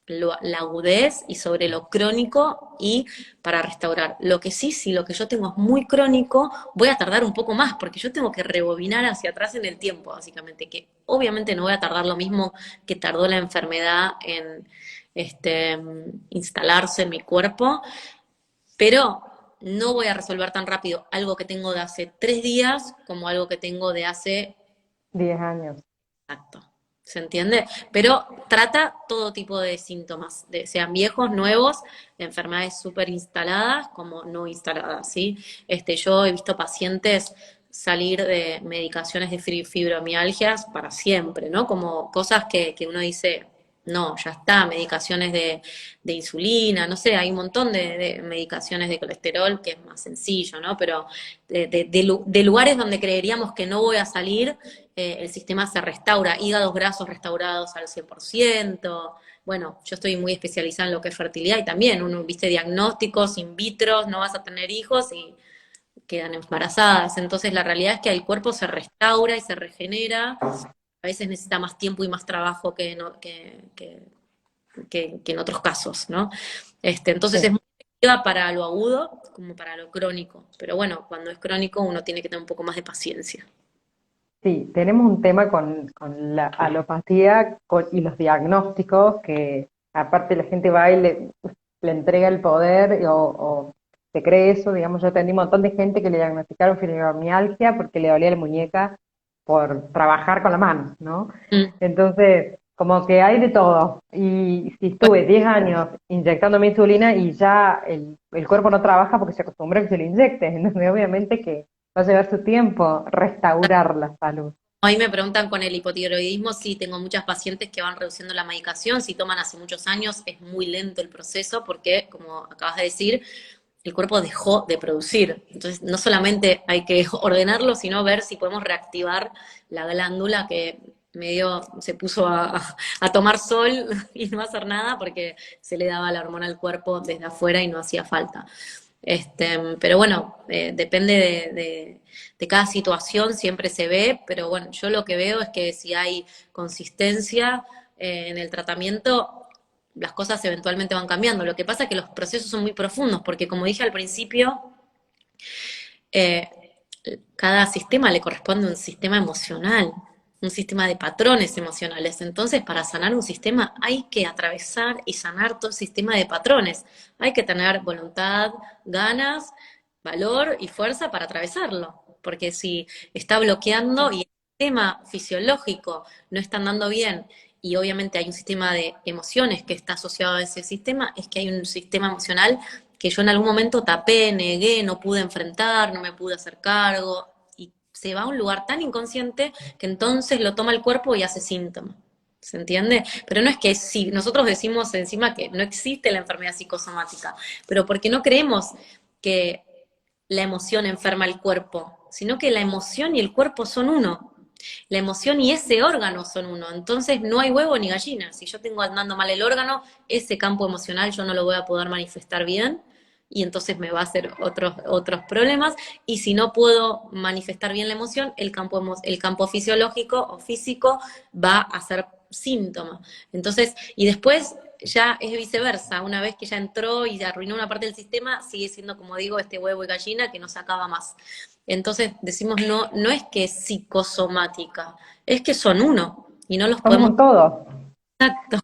la agudez y sobre lo crónico y para restaurar. Lo que sí, si lo que yo tengo es muy crónico, voy a tardar un poco más porque yo tengo que rebobinar hacia atrás en el tiempo, básicamente, que obviamente no voy a tardar lo mismo que tardó la enfermedad en instalarse en mi cuerpo, pero no voy a resolver tan rápido algo que tengo de hace 3 días como algo que tengo de hace 10 años. Exacto. ¿Se entiende? Pero trata todo tipo de síntomas, sean viejos, nuevos, de enfermedades súper instaladas como no instaladas, ¿sí? Yo he visto pacientes salir de medicaciones de fibromialgias para siempre, ¿no? Como cosas que uno dice, no, ya está, medicaciones de insulina, no sé, hay un montón de medicaciones de colesterol que es más sencillo, ¿no? Pero de lugares donde creeríamos que no voy a salir, el sistema se restaura, hígados grasos restaurados al 100%. Bueno, yo estoy muy especializada en lo que es fertilidad y también uno, viste, diagnósticos in vitro, no vas a tener hijos y quedan embarazadas. Entonces la realidad es que el cuerpo se restaura y se regenera. A veces necesita más tiempo y más trabajo que en otros casos, ¿no? Entonces es Sí. muy efectiva para lo agudo como para lo crónico. Pero bueno, cuando es crónico uno tiene que tener un poco más de paciencia. Sí, tenemos un tema con la alopatía y los diagnósticos, que aparte la gente va y le entrega el poder o se cree eso. Digamos, yo atendí un montón de gente que le diagnosticaron fibromialgia porque le dolía la muñeca por trabajar con la mano, ¿no? Mm. Entonces, como que hay de todo. Y si Bueno, estuve 10 años inyectándome insulina y ya el cuerpo no trabaja porque se acostumbra a que se lo inyecte, entonces obviamente que va a llevar su tiempo restaurar la salud. ahí me preguntan con el hipotiroidismo si tengo muchas pacientes que van reduciendo la medicación, si toman hace muchos años, es muy lento el proceso porque, como acabas de decir, el cuerpo dejó de producir. Entonces, no solamente hay que ordenarlo, sino ver si podemos reactivar la glándula que medio se puso a tomar sol y no hacer nada porque se le daba la hormona al cuerpo desde afuera y no hacía falta. Pero bueno, depende de cada situación, siempre se ve, pero bueno, yo lo que veo es que si hay consistencia en el tratamiento, las cosas eventualmente van cambiando. Lo que pasa es que los procesos son muy profundos, porque como dije al principio, eh, cada sistema le corresponde un sistema emocional, un sistema de patrones emocionales. Entonces, para sanar un sistema hay que atravesar y sanar todo el sistema de patrones. Hay que tener voluntad, ganas, valor y fuerza para atravesarlo. Porque si está bloqueando y el sistema fisiológico no está andando bien y obviamente hay un sistema de emociones que está asociado a ese sistema, es que hay un sistema emocional que yo en algún momento tapé, negué, no pude enfrentar, no me pude hacer cargo, y se va a un lugar tan inconsciente que entonces lo toma el cuerpo y hace síntoma. ¿Se entiende? Pero no es que si nosotros decimos encima que no existe la enfermedad psicosomática, pero porque no creemos que la emoción enferma el cuerpo, sino que la emoción y el cuerpo son uno. La emoción y ese órgano son uno. Entonces no hay huevo ni gallina. Si yo tengo andando mal el órgano, ese campo emocional yo no lo voy a poder manifestar bien y entonces me va a hacer otros problemas. Y si no puedo manifestar bien la emoción, el campo fisiológico o físico va a ser síntoma. Entonces, y después ya es viceversa. Una vez que ya entró y arruinó una parte del sistema, sigue siendo, como digo, este huevo y gallina que no se acaba más. Entonces decimos, no, no es que es psicosomática, es que son uno y no los Somos podemos. un todo, Exacto.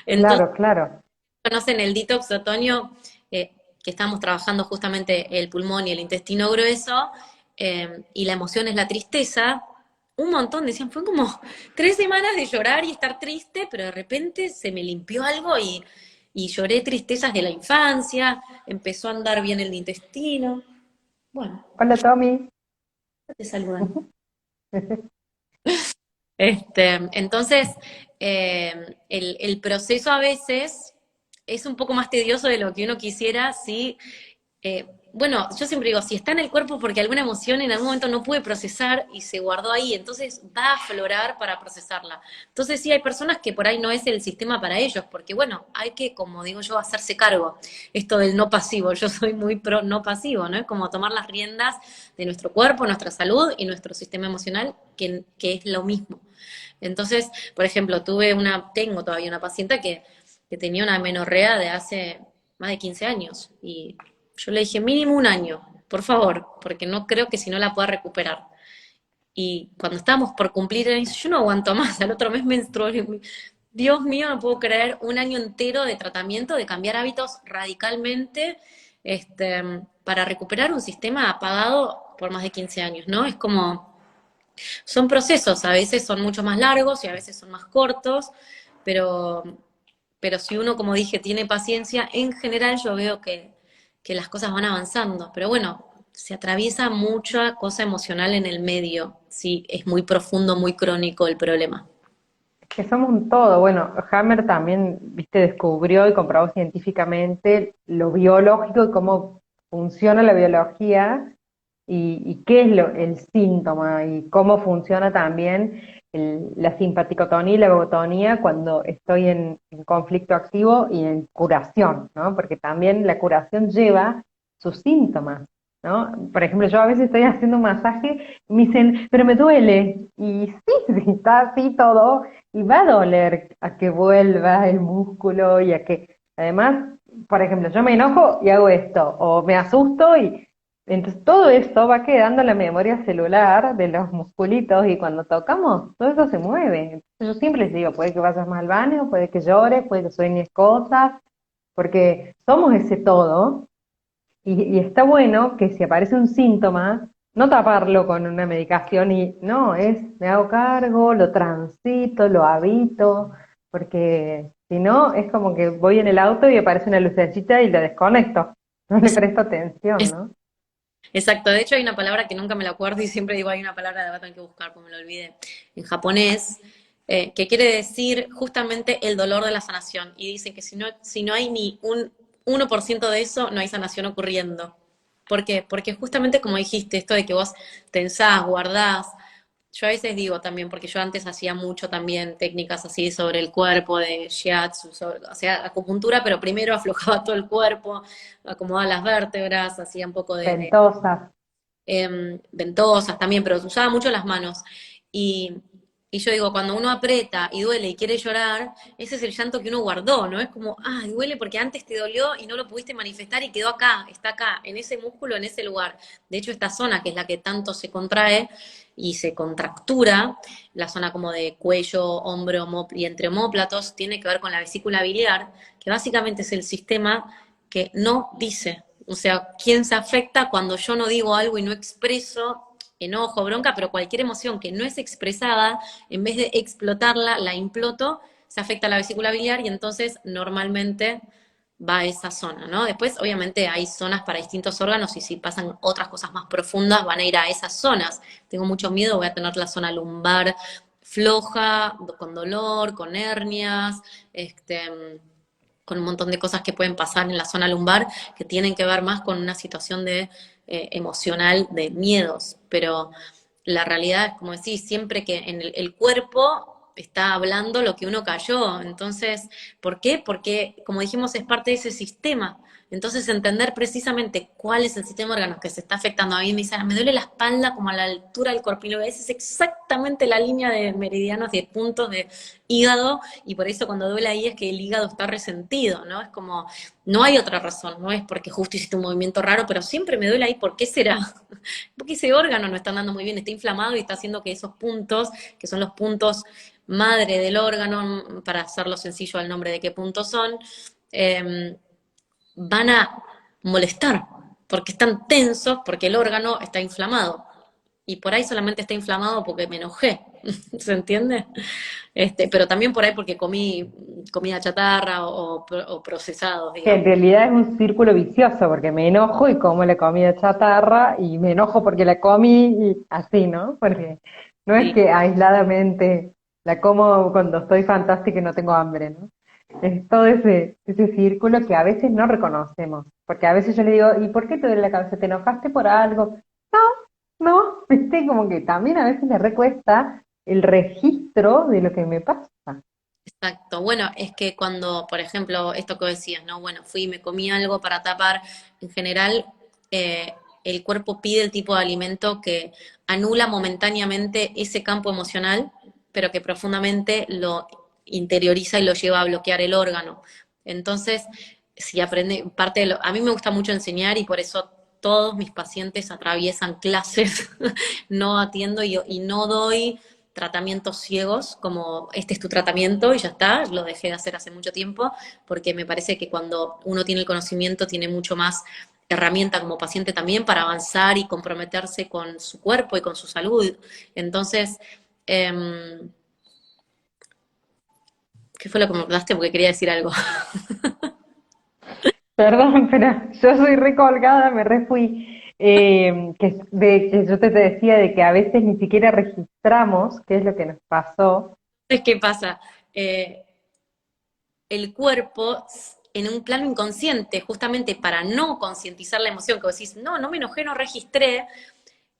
Entonces, claro, claro. conocen el detox de otoño, que estamos trabajando justamente el pulmón y el intestino grueso, y la emoción es la tristeza. Un montón decían, fue como 3 semanas de llorar y estar triste, pero de repente se me limpió algo y lloré tristezas de la infancia, empezó a andar bien el intestino. Bueno, Hola Tommy. te saludan. Entonces, el proceso a veces es un poco más tedioso de lo que uno quisiera, sí. Bueno, yo siempre digo, si está en el cuerpo porque alguna emoción en algún momento no pude procesar y se guardó ahí, entonces va a aflorar para procesarla. Entonces sí, hay personas que por ahí no es el sistema para ellos, porque bueno, hay que, como digo yo, hacerse cargo. Esto del no pasivo, yo soy muy pro no pasivo, ¿no? Es como tomar las riendas de nuestro cuerpo, nuestra salud y nuestro sistema emocional, que es lo mismo. Entonces, por ejemplo, tengo todavía una paciente que tenía una menorrea de hace más de 15 años y yo le dije mínimo un año, por favor, porque no creo que si no la pueda recuperar. Y cuando estábamos por cumplir, ella dice, yo no aguanto más, al otro mes menstruó. Dios mío, no puedo creer un año entero de tratamiento, de cambiar hábitos radicalmente, para recuperar un sistema apagado por más de 15 años, ¿no? Es como, son procesos, a veces son mucho más largos y a veces son más cortos, pero, pero si uno, como dije, tiene paciencia, en general yo veo que las cosas van avanzando. Pero bueno, se atraviesa mucha cosa emocional en el medio, sí, es muy profundo, muy crónico el problema. que somos un todo. Bueno, Hammer también, viste, descubrió y comprobó científicamente lo biológico y cómo funciona la biología y qué es el síntoma y cómo funciona también la simpaticotonía y la eugotonía cuando estoy en conflicto activo y en curación, ¿no? Porque también la curación lleva sus síntomas, ¿no? Por ejemplo, yo a veces estoy haciendo un masaje y me dicen, pero me duele. Y sí, sí, está así todo, y va a doler a que vuelva el músculo y a que, además, por ejemplo, yo me enojo y hago esto, o me asusto y entonces todo esto va quedando en la memoria celular de los musculitos y cuando tocamos, todo eso se mueve. Entonces yo siempre les digo, puede que vayas más al baño, puede que llores, puede que sueñes cosas, porque somos ese todo y está bueno que si aparece un síntoma, no taparlo con una medicación y no, me hago cargo, lo transito, lo habito, porque si no, es como que voy en el auto y aparece una lucecita y lo desconecto, no le Es- presto atención, es- ¿no? exacto, de hecho hay una palabra que nunca me la acuerdo y siempre digo hay una palabra de verdad que buscar, como me lo olvidé, en japonés, que quiere decir justamente el dolor de la sanación. Y dicen que si no hay ni un 1% de eso, no hay sanación ocurriendo. ¿Por qué? Porque justamente como dijiste, esto de que vos tensás, guardás, yo a veces digo también, porque yo antes hacía mucho también técnicas así sobre el cuerpo, de shiatsu, o sea, acupuntura, pero primero aflojaba todo el cuerpo, acomodaba las vértebras, hacía un poco de Ventosas. ventosas también, pero usaba mucho las manos. Y, y yo digo, cuando uno aprieta y duele y quiere llorar, ese es el llanto que uno guardó, ¿no? Es como, ah, duele porque antes te dolió y no lo pudiste manifestar y quedó acá, está acá, en ese músculo, en ese lugar. De hecho, esta zona, que es la que tanto se contrae y se contractura, la zona como de cuello, hombro y entre omóplatos, tiene que ver con la vesícula biliar, que básicamente es el sistema que no dice. O sea, ¿quién se afecta cuando yo no digo algo y no expreso enojo, bronca, pero cualquier emoción que no es expresada, en vez de explotarla, la imploto, se afecta a la vesícula biliar y entonces normalmente va a esa zona, ¿no? Después, obviamente, hay zonas para distintos órganos y si pasan otras cosas más profundas, van a ir a esas zonas. Tengo mucho miedo, voy a tener la zona lumbar floja, con dolor, con hernias, con un montón de cosas que pueden pasar en la zona lumbar que tienen que ver más con una situación de emocional de miedos. Pero la realidad es, como decís, siempre que en el cuerpo está hablando lo que uno cayó. Entonces, ¿por qué? Porque, como dijimos, es parte de ese sistema. Entonces, entender precisamente cuál es el sistema de órganos que se está afectando. A mí me dicen, me duele la espalda como a la altura del corpino. Esa es exactamente la línea de meridianos y de puntos de hígado, y por eso cuando duele ahí es que el hígado está resentido, ¿no? Es como, no hay otra razón, no es porque justo hiciste un movimiento raro, pero siempre me duele ahí, ¿por qué será? Porque ese órgano no está andando muy bien, está inflamado y está haciendo que esos puntos, que son los puntos madre del órgano, para hacerlo sencillo al nombre de qué puntos son, eh, van a molestar, porque están tensos, porque el órgano está inflamado. Y por ahí solamente está inflamado porque me enojé, ¿se entiende? Pero también por ahí porque comí comida chatarra o procesados, Que en digamos. realidad es un círculo vicioso, porque me enojo y como la comida chatarra, y me enojo porque la comí, y así, ¿no? Porque no es Sí, que aisladamente la como cuando estoy fantástica y no tengo hambre, ¿no? Es todo ese círculo que a veces no reconocemos, porque a veces yo le digo, ¿y por qué te duele la cabeza? ¿Te enojaste por algo? No, no, viste, como que también a veces me recuesta el registro de lo que me pasa. exacto. Bueno, es que cuando, por ejemplo, esto que decías, ¿no? Bueno, fui y me comí algo para tapar, en general, el cuerpo pide el tipo de alimento que anula momentáneamente ese campo emocional, pero que profundamente lo interioriza y lo lleva a bloquear el órgano. Entonces, si aprende, a mí me gusta mucho enseñar y por eso todos mis pacientes atraviesan clases, no atiendo y no doy tratamientos ciegos, como este es tu tratamiento y ya está, lo dejé de hacer hace mucho tiempo, porque me parece que cuando uno tiene el conocimiento tiene mucho más herramienta como paciente también para avanzar y comprometerse con su cuerpo y con su salud. Entonces, eh, ¿qué fue lo que me preguntaste? Porque quería decir algo. Perdón, pero yo soy recolgada, me refui. Que yo te decía de que a veces ni siquiera registramos qué es lo que nos pasó Entonces, ¿qué pasa? El cuerpo, en un plano inconsciente, justamente para no concientizar la emoción, que vos decís, no, no me enojé, no registré,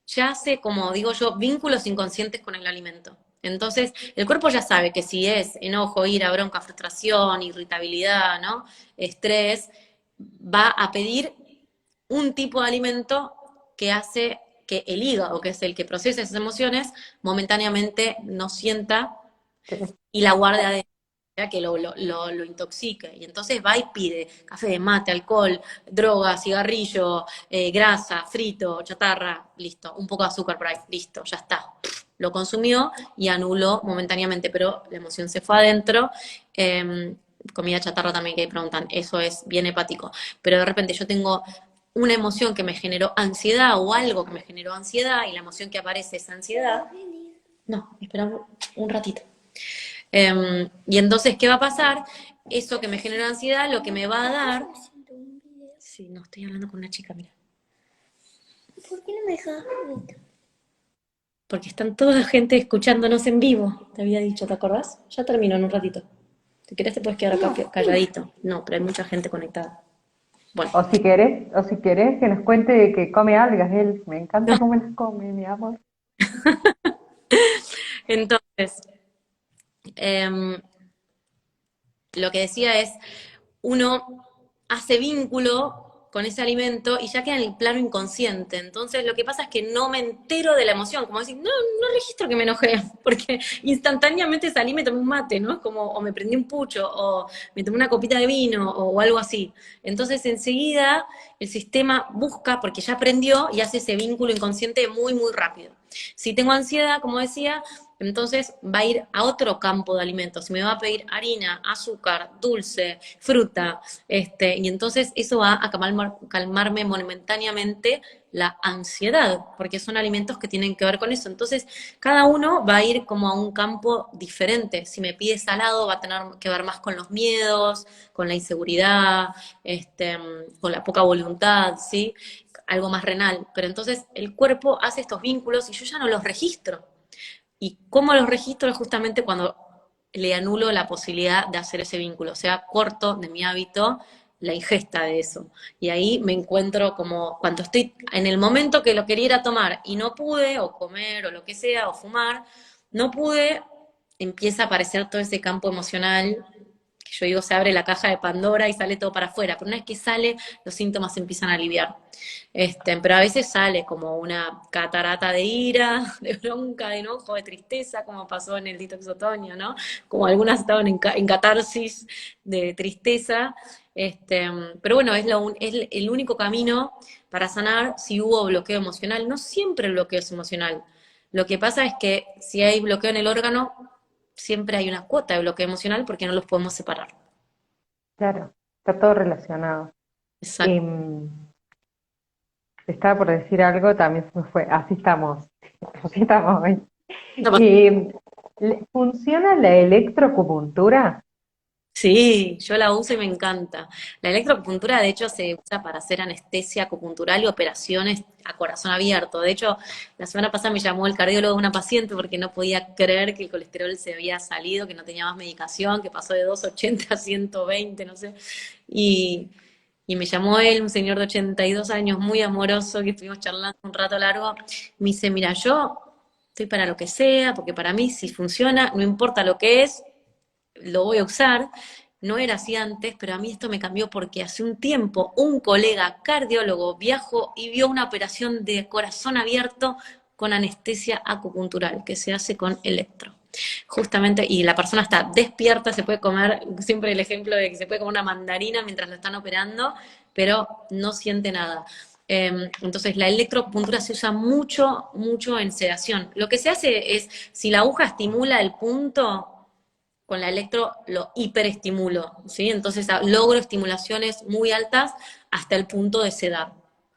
ya hace, como digo yo, vínculos inconscientes con el alimento. Entonces, el cuerpo ya sabe que si es enojo, ira, bronca, frustración, irritabilidad, ¿no? Estrés, va a pedir un tipo de alimento que hace que el hígado, que es el que procesa esas emociones, momentáneamente no sienta y la guarde adentro, que lo intoxique. Y entonces va y pide café, mate, alcohol, droga, cigarrillo, grasa, frito, chatarra, listo, un poco de azúcar por ahí, listo, ya está. Lo consumió y anuló momentáneamente, pero la emoción se fue adentro. Comida chatarra también que preguntan, eso es bien hepático. Pero de repente yo tengo una emoción que me generó ansiedad o algo que me generó ansiedad y la emoción que aparece es ansiedad. No, espera un ratito. Y entonces, ¿qué va a pasar? Eso que me genera ansiedad, lo que me va a dar... Sí, no, estoy hablando con una chica, mira. ¿Por qué no me dejas? Porque están toda la gente escuchándonos en vivo, te había dicho, ¿te acordás? Ya termino en un ratito. Si querés te puedes quedar acá calladito. No, pero hay mucha gente conectada. Bueno. O si querés que nos cuente que come algas, él. Me encanta cómo las come, mi amor. Entonces, lo que decía es, uno hace vínculo con ese alimento y ya queda en el plano inconsciente. Entonces lo que pasa es que no me entero de la emoción, como decir, no, no registro que me enojé, porque instantáneamente salí y me tomé un mate, ¿no? Es como, o me prendí un pucho, o me tomé una copita de vino, o algo así. Entonces enseguida el sistema busca, porque ya aprendió, y hace ese vínculo inconsciente muy, muy rápido. Si tengo ansiedad, como decía, entonces va a ir a otro campo de alimentos. Me va a pedir harina, azúcar, dulce, fruta, y entonces eso va a calmarme momentáneamente la ansiedad, porque son alimentos que tienen que ver con eso. Entonces, cada uno va a ir como a un campo diferente. Si me pide salado, va a tener que ver más con los miedos, con la inseguridad, con la poca voluntad, ¿sí? Algo más renal. Pero entonces el cuerpo hace estos vínculos y yo ya no los registro. ¿Y cómo los registro? Es justamente cuando le anulo la posibilidad de hacer ese vínculo, o sea, corto de mi hábito la ingesta de eso. Y ahí me encuentro como cuando estoy en el momento que lo quería ir a tomar y no pude, o comer, o lo que sea, o fumar, no pude, empieza a aparecer todo ese campo emocional que yo digo, se abre la caja de Pandora y sale todo para afuera, pero una vez que sale, los síntomas se empiezan a aliviar. Pero a veces sale como una catarata de ira, de bronca, de enojo, de tristeza, como pasó en el detox otoño, ¿no? Como algunas estaban en catarsis de tristeza. Pero bueno, es el único camino para sanar si hubo bloqueo emocional. No siempre el bloqueo es emocional. Lo que pasa es que si hay bloqueo en el órgano, siempre hay una cuota de bloqueo emocional porque no los podemos separar. Claro, está todo relacionado. Exacto. Estaba por decir algo, también se me fue. Así estamos hoy. No pasa- ¿Funciona la electroacupuntura? Sí, yo la uso y me encanta. La electroacupuntura, de hecho, se usa para hacer anestesia acupuntural y operaciones a corazón abierto. De hecho, la semana pasada me llamó el cardiólogo de una paciente porque no podía creer que el colesterol se había salido, que no tenía más medicación, que pasó de 280 a 120, no sé. Y, y me llamó él, un señor de 82 años, muy amoroso, que estuvimos charlando un rato largo. Me dice, mira, yo estoy para lo que sea, porque para mí si funciona, no importa lo que es, lo voy a usar. No era así antes, pero a mí esto me cambió porque hace un tiempo un colega cardiólogo viajó y vio una operación de corazón abierto con anestesia acupuntural que se hace con electro. Justamente, y la persona está despierta, se puede comer, siempre el ejemplo de que se puede comer una mandarina mientras lo están operando, pero no siente nada. Entonces la electroacupuntura se usa mucho, mucho en sedación. Lo que se hace es, si la aguja estimula el punto, con la electro lo hiperestimulo, ¿sí? Entonces logro estimulaciones muy altas hasta el punto de sedar.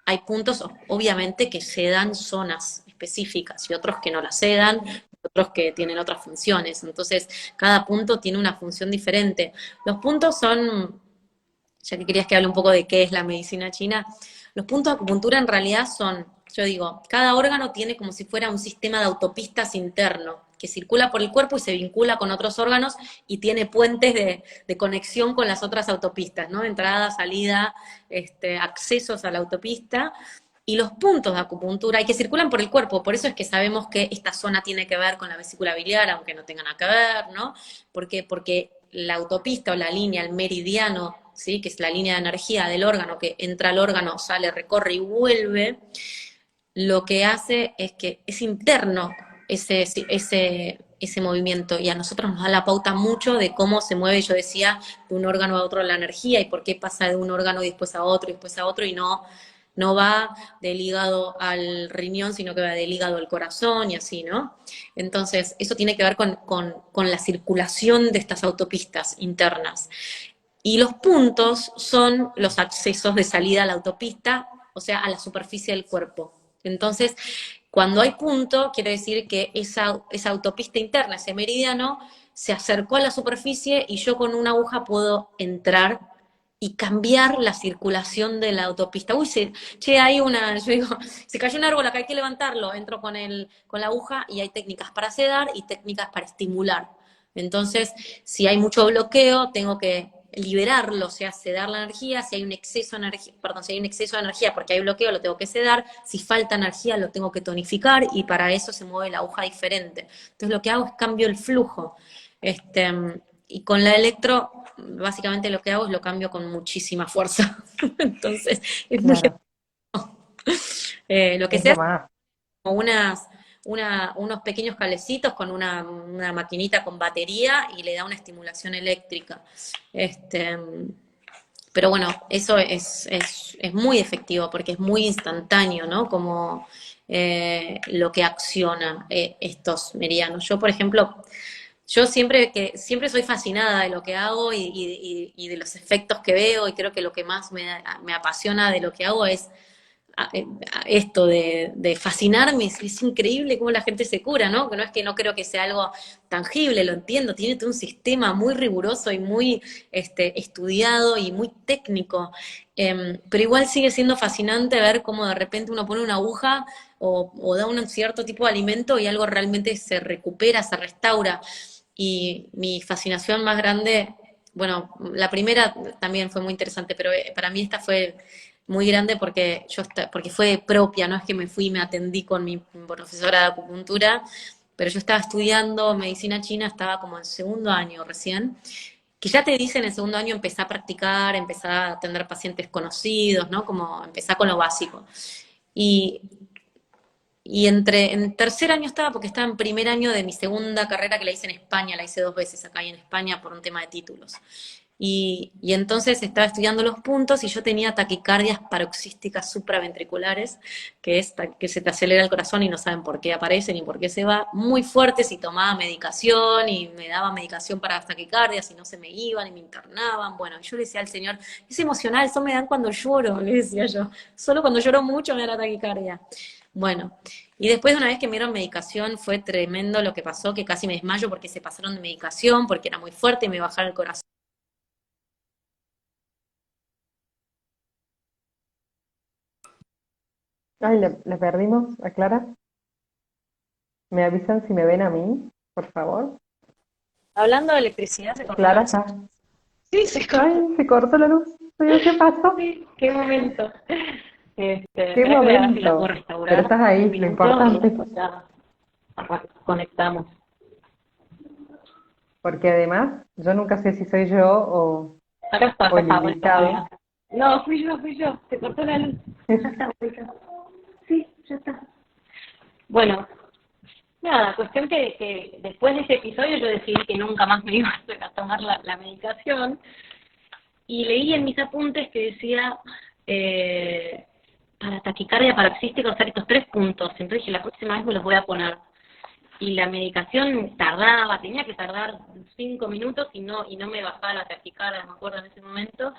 Hay puntos, obviamente, que sedan zonas específicas y otros que no las sedan, otros que tienen otras funciones. Entonces, cada punto tiene una función diferente. Los puntos son, ya que querías que hable un poco de qué es la medicina china, los puntos de acupuntura en realidad son, yo digo, cada órgano tiene como si fuera un sistema de autopistas interno que circula por el cuerpo y se vincula con otros órganos y tiene puentes de conexión con las otras autopistas, ¿no? Entrada, salida, accesos a la autopista. Y los puntos de acupuntura, y que circulan por el cuerpo, por eso es que sabemos que esta zona tiene que ver con la vesícula biliar, aunque no tenga nada que ver, ¿no? ¿Por qué? Porque la autopista o la línea, el meridiano, ¿sí? Que es la línea de energía del órgano, que entra al órgano, sale, recorre y vuelve, lo que hace es que es interno ese movimiento, y a nosotros nos da la pauta mucho de cómo se mueve, yo decía, de un órgano a otro la energía, y por qué pasa de un órgano y después a otro, y después a otro, y no va del hígado al riñón, sino que va del hígado al corazón y así, ¿no? Entonces, eso tiene que ver con la circulación de estas autopistas internas. Y los puntos son los accesos de salida a la autopista, o sea, a la superficie del cuerpo. Entonces, cuando hay punto, quiere decir que esa autopista interna, ese meridiano, se acercó a la superficie y yo con una aguja puedo entrar y cambiar la circulación de la autopista. Uy, yo digo, se cayó un árbol acá, hay que levantarlo. Entro con la aguja y hay técnicas para sedar y técnicas para estimular. Entonces, si hay mucho bloqueo, tengo que liberarlo, o sea, sedar la energía. Si hay un exceso de energía, perdón, si hay un exceso de energía porque hay bloqueo, lo tengo que sedar. Si falta energía, lo tengo que tonificar, y para eso se mueve la aguja diferente. Entonces, lo que hago es cambio el flujo. Y con la electro, básicamente lo que hago es lo cambio con muchísima fuerza. Entonces, es muy... Claro, lo que es se lo hace más. como unos pequeños calecitos con una maquinita con batería, y le da una estimulación eléctrica. Este, pero bueno, eso es muy efectivo porque es muy instantáneo, ¿no? Como lo que acciona estos meridianos. Yo, por ejemplo, yo siempre soy fascinada de lo que hago y de los efectos que veo, y creo que lo que más me apasiona de lo que hago es esto de fascinarme. Es increíble cómo la gente se cura, ¿no? Que no es que no creo que sea algo tangible, lo entiendo, tiene todo un sistema muy riguroso y muy estudiado y muy técnico. Pero igual sigue siendo fascinante ver cómo de repente uno pone una aguja o da un cierto tipo de alimento y algo realmente se recupera, se restaura. Y mi fascinación más grande, bueno, la primera también fue muy interesante, pero para mí esta fue muy grande porque fue propia, no es que me fui y me atendí con mi profesora de acupuntura, pero yo estaba estudiando medicina china, estaba como en segundo año recién, que ya te dicen en segundo año empezá a practicar, empezá a atender pacientes conocidos, ¿no? Como empezá con lo básico. Y en tercer año estaba, porque estaba en primer año de mi segunda carrera, que la hice en España, la hice 2 veces acá y en España por un tema de títulos. Y entonces estaba estudiando los puntos y yo tenía taquicardias paroxísticas supraventriculares, que se te acelera el corazón y no saben por qué aparece ni por qué se va, muy fuertes, y tomaba medicación y me daba medicación para las taquicardias y no se me iban y me internaban. Bueno, yo le decía al Señor, es emocional, eso me dan cuando lloro, le decía yo, solo cuando lloro mucho me da la taquicardia. Bueno, y después de una vez que me dieron medicación fue tremendo lo que pasó, que casi me desmayo porque se pasaron de medicación, porque era muy fuerte y me bajaron el corazón. Ay, le perdimos a Clara. ¿Me avisan si me ven a mí, por favor? Hablando de electricidad, se cortó la Clara luz. está. Sí, se cortó. Ay, se cortó la luz. Ay, ¿qué pasó? Sí, qué momento. ¿Qué Espera que voy a ver si la puedo momento? Pero restaurar estás un ahí, lo minuto y importante. después ya conectamos. Porque además, yo nunca sé si soy yo Acá está, o ya el está, invitado. No, fui yo. Se cortó la luz. Ya está, vuelta. Sí, ya está. Bueno, nada, cuestión que después de ese episodio yo decidí que nunca más me iba a tomar la medicación, y leí en mis apuntes que decía para taquicardia paroxística usar estos 3 puntos. Entonces dije, la próxima vez me los voy a poner. Y la medicación tenía que tardar 5 minutos y no me bajaba la taquicardia, me acuerdo en ese momento.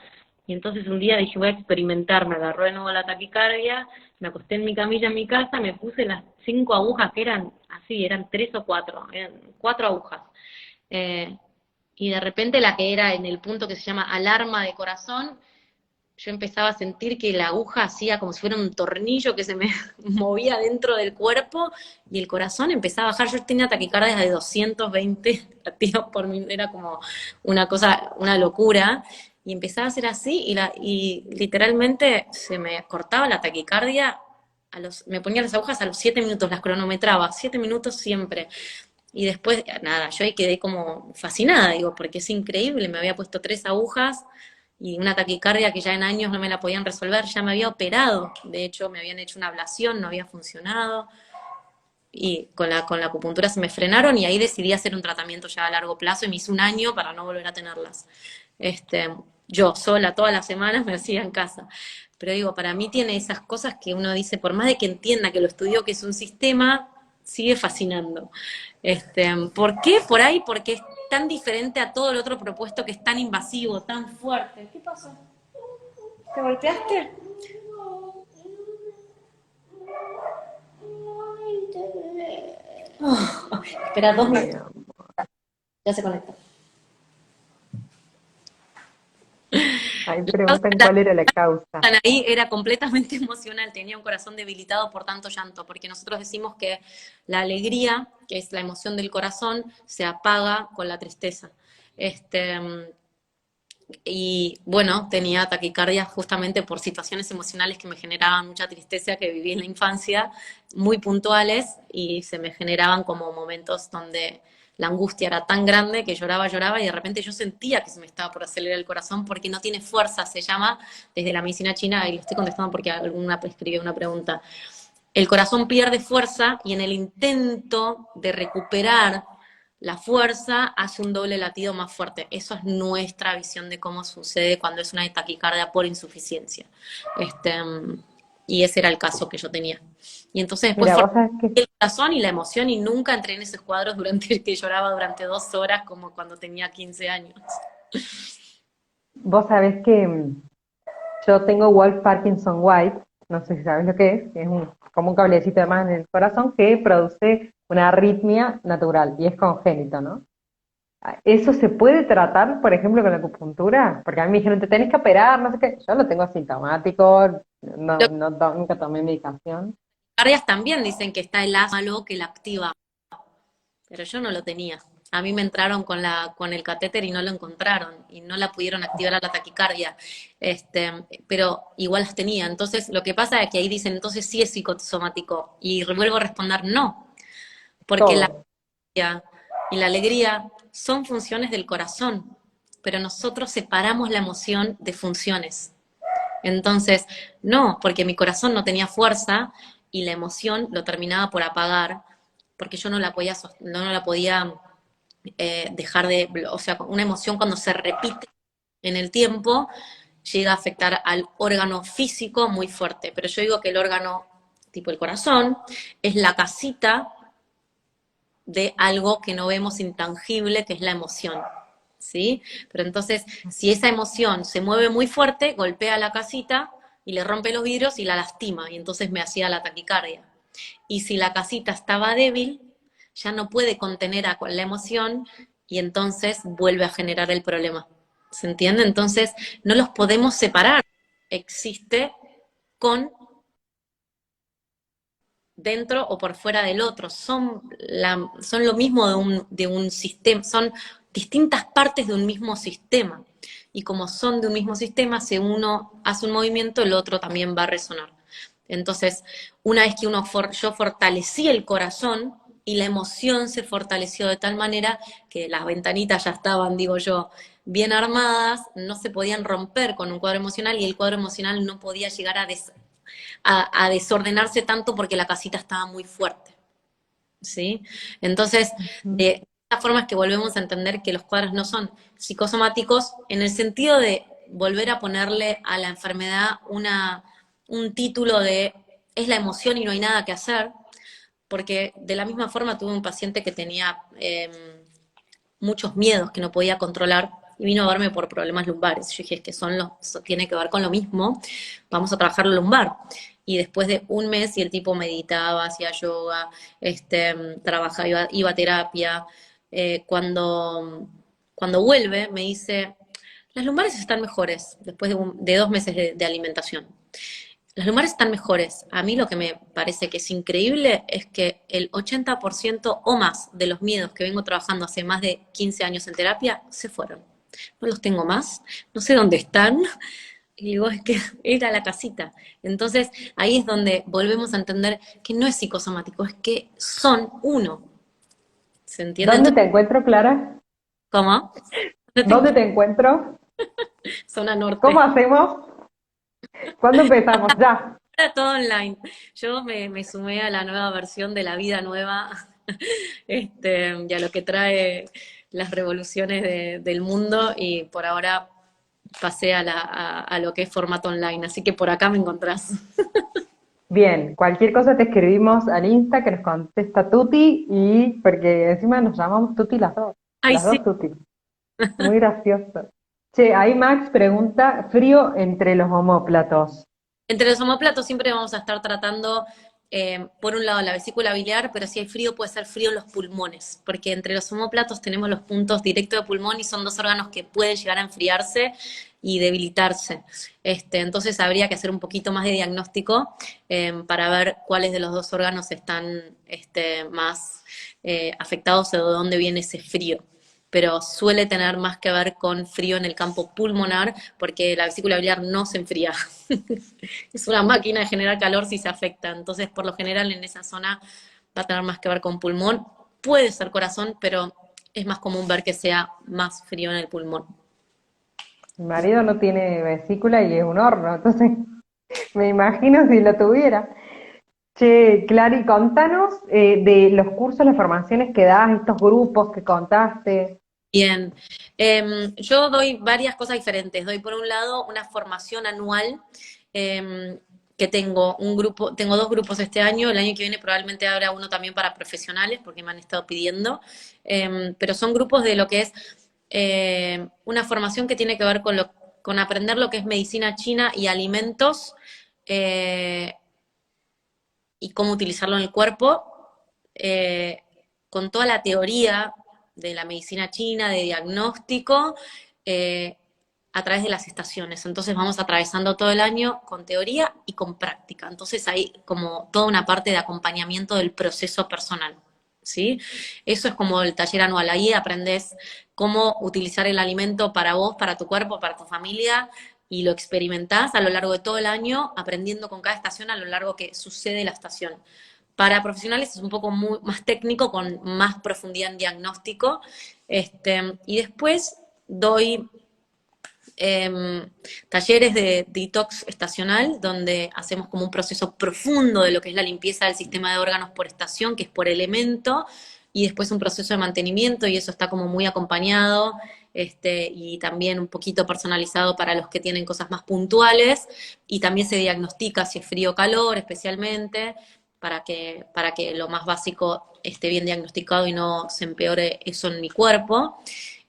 Y entonces un día dije, voy a experimentar, me agarró de nuevo la taquicardia, me acosté en mi camilla en mi casa, me puse las 5 agujas, que eran así, eran 3 o 4, eran 4 agujas. Eh, y de repente la que era en el punto que se llama alarma de corazón, yo empezaba a sentir que la aguja hacía como si fuera un tornillo que se me movía dentro del cuerpo y el corazón empezaba a bajar. Yo tenía taquicardias de 220 latidos por minuto, era como una cosa, una locura. Y empezaba a ser así y literalmente se me cortaba la taquicardia. Me ponía las agujas a los 7 minutos, las cronometraba, 7 minutos siempre. Y después, nada, yo ahí quedé como fascinada, digo, porque es increíble, me había puesto 3 agujas y una taquicardia que ya en años no me la podían resolver, ya me había operado, de hecho me habían hecho una ablación, no había funcionado, y con la acupuntura se me frenaron y ahí decidí hacer un tratamiento ya a largo plazo y me hice un año para no volver a tenerlas. Yo sola todas las semanas me hacía en casa. Pero digo, para mí tiene esas cosas que uno dice, por más de que entienda que lo estudió, que es un sistema, sigue fascinando. ¿Por qué? Por ahí, porque es tan diferente a todo el otro propuesto que es tan invasivo, tan fuerte. ¿Qué pasó? ¿Te golpeaste? Espera 2 minutos, ya se conecta. Ahí preguntan cuál era la causa. Ahí era completamente emocional, tenía un corazón debilitado por tanto llanto, porque nosotros decimos que la alegría, que es la emoción del corazón, se apaga con la tristeza. Y bueno, tenía taquicardia justamente por situaciones emocionales que me generaban mucha tristeza, que viví en la infancia, muy puntuales, y se me generaban como momentos donde la angustia era tan grande que lloraba, lloraba, y de repente yo sentía que se me estaba por acelerar el corazón porque no tiene fuerza, se llama desde la medicina china, y le estoy contestando porque alguna escribió una pregunta. El corazón pierde fuerza y en el intento de recuperar la fuerza hace un doble latido más fuerte. Eso es nuestra visión de cómo sucede cuando es una taquicardia por insuficiencia. Este, y ese era el caso que yo tenía. Y entonces después Mira, fue vos sabés que el corazón y la emoción y nunca entré en esos cuadros durante el que lloraba durante 2 horas como cuando tenía 15 años. yo tengo Wolf Parkinson White, no sé si sabes lo que es como un cablecito de más en el corazón que produce una arritmia natural y es congénito, ¿no? ¿Eso se puede tratar, por ejemplo, con la acupuntura? Porque a mí me dijeron, te tenés que operar, no sé qué. Yo lo tengo asintomático, Los nunca tomé medicación. cardias también dicen que está el ácido que la activa, pero yo no lo tenía. A mí me entraron con el catéter y no lo encontraron y no la pudieron activar a la taquicardia, pero igual las tenía. Entonces, lo que pasa es que ahí dicen, entonces sí es psicosomático. Y vuelvo a responder, no, porque la Todo. alegría y la alegría son funciones del corazón, pero nosotros separamos la emoción de funciones. Entonces, no, porque mi corazón no tenía fuerza y la emoción lo terminaba por apagar, porque yo no la podía dejar de, o sea, una emoción cuando se repite en el tiempo llega a afectar al órgano físico muy fuerte. Pero yo digo que el órgano, tipo el corazón, es la casita de algo que no vemos intangible, que es la emoción. ¿Sí? Pero entonces, si esa emoción se mueve muy fuerte, golpea la casita y le rompe los vidrios y la lastima, y entonces me hacía la taquicardia. Y si la casita estaba débil, ya no puede contener a la emoción y entonces vuelve a generar el problema. ¿Se entiende? Entonces, no los podemos separar. Existe con dentro o por fuera del otro, son lo mismo de un sistema, son distintas partes de un mismo sistema. Y como son de un mismo sistema, si uno hace un movimiento, el otro también va a resonar. Entonces, una vez que yo fortalecí el corazón y la emoción se fortaleció de tal manera que las ventanitas ya estaban, digo yo, bien armadas, no se podían romper con un cuadro emocional y el cuadro emocional no podía llegar a desordenarse tanto porque la casita estaba muy fuerte, ¿sí? Entonces, Ujú. de esta forma es que volvemos a entender que los cuadros no son psicosomáticos en el sentido de volver a ponerle a la enfermedad un título de es la emoción y no hay nada que hacer, porque de la misma forma tuve un paciente que tenía muchos miedos que no podía controlar y vino a verme por problemas lumbares. Yo dije, es que tiene que ver con lo mismo, vamos a trabajar lo lumbar. Y después de un mes, y el tipo meditaba, hacía yoga, trabajaba, iba a terapia. Cuando vuelve, me dice, Las lumbares están mejores después de 2 meses de alimentación. Las lumbares están mejores. A mí lo que me parece que es increíble es que el 80% o más de los miedos que vengo trabajando hace más de 15 años en terapia se fueron. No los tengo más, no sé dónde están. Y digo, es que era la casita. Entonces, ahí es donde volvemos a entender que no es psicosomático, es que son uno. ¿Se entiende? ¿Dónde Entonces, te encuentro, Clara? ¿cómo? No te ¿Dónde te encuentro? zona norte. ¿Cómo hacemos? ¿Cuándo empezamos? Ya. Era todo online. Yo me sumé a la nueva versión de la vida nueva, y a lo que trae las revoluciones del mundo, y por ahora pasé a lo que es formato online, así que por acá me encontrás. Bien, cualquier cosa te escribimos al Insta que nos contesta Tuti y porque encima nos llamamos Tuti Ay, las sí. dos Tuti. Muy gracioso. Che, ahí Max pregunta, frío entre los omóplatos. Entre los omóplatos siempre vamos a estar tratando, por un lado, la vesícula biliar, pero si hay frío puede ser frío en los pulmones, porque entre los omóplatos tenemos los puntos directos de pulmón y son dos órganos que pueden llegar a enfriarse y debilitarse. Entonces habría que hacer un poquito más de diagnóstico para ver cuáles de los dos órganos están más afectados o de dónde viene ese frío, pero suele tener más que ver con frío en el campo pulmonar, porque la vesícula biliar no se enfría. Es una máquina de generar calor si se afecta. Entonces, por lo general, en esa zona va a tener más que ver con pulmón. Puede ser corazón, pero es más común ver que sea más frío en el pulmón. Mi marido no tiene vesícula y es un horno, entonces me imagino si lo tuviera. Che, Clary, contanos de los cursos, las formaciones que das, estos grupos que contaste. Bien, yo doy varias cosas diferentes. Doy por un lado una formación anual, em, que tengo 2 grupos este año. El año que viene probablemente habrá uno también para profesionales porque me han estado pidiendo. Pero son grupos de lo que es una formación que tiene que ver con aprender lo que es medicina china y alimentos, eh, y cómo utilizarlo en el cuerpo, eh, con toda la teoría de la medicina china, de diagnóstico, eh, a través de las estaciones. Entonces vamos atravesando todo el año con teoría y con práctica. Entonces hay como toda una parte de acompañamiento del proceso personal. ¿Sí? Eso es como el taller anual. Ahí aprendes cómo utilizar el alimento para vos, para tu cuerpo, para tu familia, y lo experimentás a lo largo de todo el año, aprendiendo con cada estación a lo largo que sucede la estación. Para profesionales es un poco más técnico, con más profundidad en diagnóstico. Y después doy talleres de detox estacional, donde hacemos como un proceso profundo de lo que es la limpieza del sistema de órganos por estación, que es por elemento, y después un proceso de mantenimiento, y eso está como muy acompañado, y también un poquito personalizado para los que tienen cosas más puntuales, y también se diagnostica si es frío o calor, especialmente, para que lo más básico esté bien diagnosticado y no se empeore eso en mi cuerpo.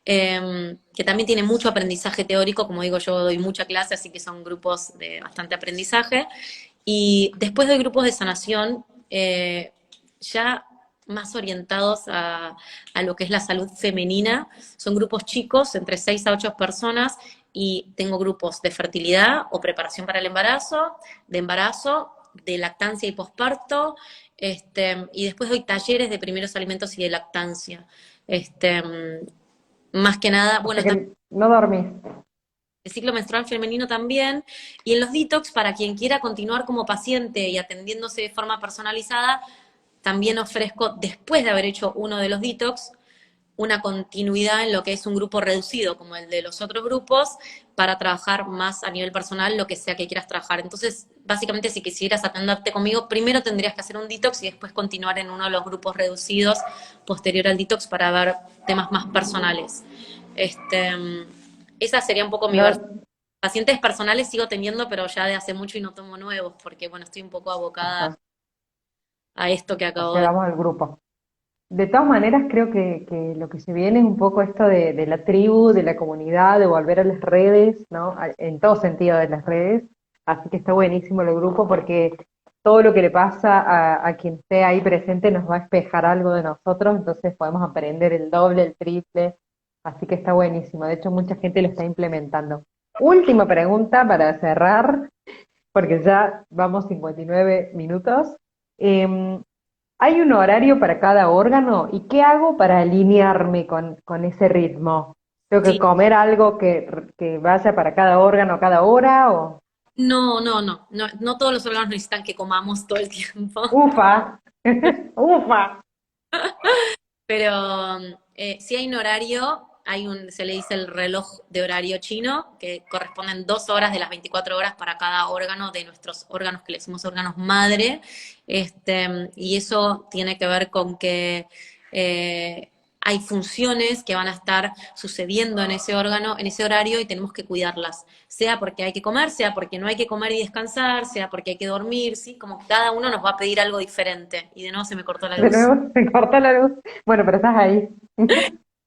Que también tiene mucho aprendizaje teórico, como digo, yo doy mucha clase, así que son grupos de bastante aprendizaje. Y después doy grupos de sanación, ya más orientados a lo que es la salud femenina. Son grupos chicos, entre 6 a 8 personas, y tengo grupos de fertilidad o preparación para el embarazo, de lactancia y posparto, y después doy talleres de primeros alimentos y de lactancia. Este, Más que nada, O sea bueno, que no dormís. el ciclo menstrual femenino también, y en los detox, para quien quiera continuar como paciente y atendiéndose de forma personalizada, también ofrezco, después de haber hecho uno de los detox, una continuidad en lo que es un grupo reducido, como el de los otros grupos, para trabajar más a nivel personal, lo que sea que quieras trabajar. Entonces, básicamente, si quisieras atenderte conmigo, primero tendrías que hacer un detox y después continuar en uno de los grupos reducidos posterior al detox para ver temas más personales. Esa sería un poco mi versión. No, Pacientes personales sigo teniendo, pero ya de hace mucho, y no tomo nuevos, porque bueno, estoy un poco abocada ajá, a esto que o acabo sea, de... vamos al grupo. De todas maneras, creo que lo que se viene es un poco esto de la tribu, de la comunidad, de volver a las redes, ¿no? En todo sentido de las redes. Así que está buenísimo el grupo porque todo lo que le pasa a quien esté ahí presente nos va a espejar algo de nosotros, entonces podemos aprender el doble, el triple. Así que está buenísimo. De hecho, mucha gente lo está implementando. Última pregunta para cerrar, porque ya vamos 59 minutos. Em, ¿Hay un horario para cada órgano? ¿Y qué hago para alinearme con ese ritmo? ¿Tengo que Sí. comer algo que vaya para cada órgano a cada hora? O... No, no, no, no, no todos los órganos necesitan que comamos todo el tiempo. Ufa, ufa. Pero si hay un horario, se le dice el reloj de horario chino, que corresponden 2 horas de las 24 horas para cada órgano de nuestros órganos que le decimos órganos madre. Y eso tiene que ver con que hay funciones que van a estar sucediendo en ese órgano, en ese horario, y tenemos que cuidarlas. Sea porque hay que comer, sea porque no hay que comer y descansar, sea porque hay que dormir, ¿sí? Como que cada uno nos va a pedir algo diferente. Y de nuevo se me cortó la De luz. nuevo se corta la luz. Bueno, pero estás ahí.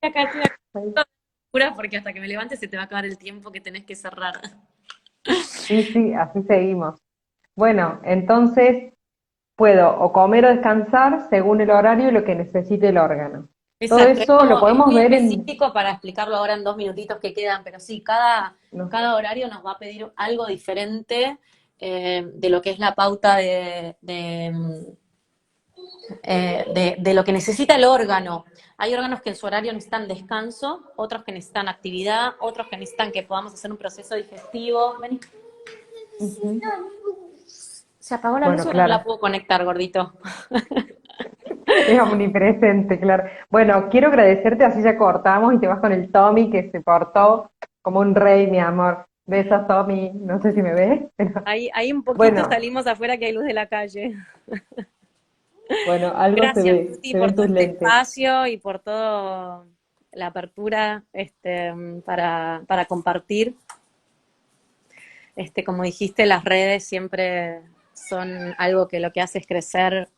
Acá estoy acá, jura, porque hasta que me levantes se te va a acabar el tiempo que tenés que cerrar. Sí, sí, así seguimos. Bueno, entonces puedo o comer o descansar según el horario y lo que necesite el órgano. Todo Exacto, eso lo es podemos muy ver en... específico para explicarlo ahora en 2 minutitos que quedan, pero sí, no, cada horario nos va a pedir algo diferente de lo que es la pauta de lo que necesita el órgano. Hay órganos que en su horario necesitan descanso, otros que necesitan actividad, otros que necesitan que podamos hacer un proceso digestivo. Vení. ujú. ¿Se apagó la luz Bueno, o no la claro, puedo conectar, gordito? es omnipresente, claro. Bueno, quiero agradecerte, así ya cortamos y te vas con el Tommy que se portó como un rey, mi amor. Besos, Tommy, no sé si me ves, pero Ahí un poquito bueno, salimos afuera que hay luz de la calle. bueno, algo Gracias, se Tuti, ve por en todo tus este lentes. espacio y por toda la apertura para compartir. Como dijiste, las redes siempre son algo que lo que hace es crecer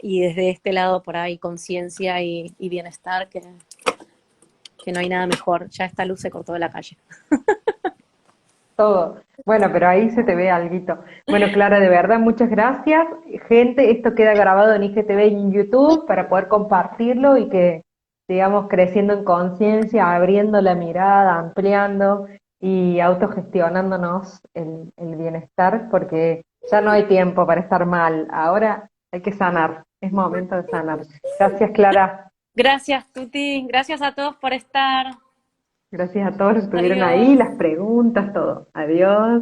y desde este lado por ahí conciencia y bienestar que no hay nada mejor. Ya esta luz se cortó de la calle. Todo. Bueno, pero ahí se te ve alguito. Bueno, Clara, de verdad, muchas gracias. Gente, esto queda grabado en IGTV y en YouTube para poder compartirlo y que sigamos creciendo en conciencia, abriendo la mirada, ampliando y autogestionándonos el bienestar, porque ya no hay tiempo para estar mal. Ahora hay que sanar. Es momento de sanar. Gracias, Clara. Gracias, Tuti. Gracias a todos por estar. Gracias a todos los que estuvieron ahí, Adiós. las preguntas, todo. Adiós.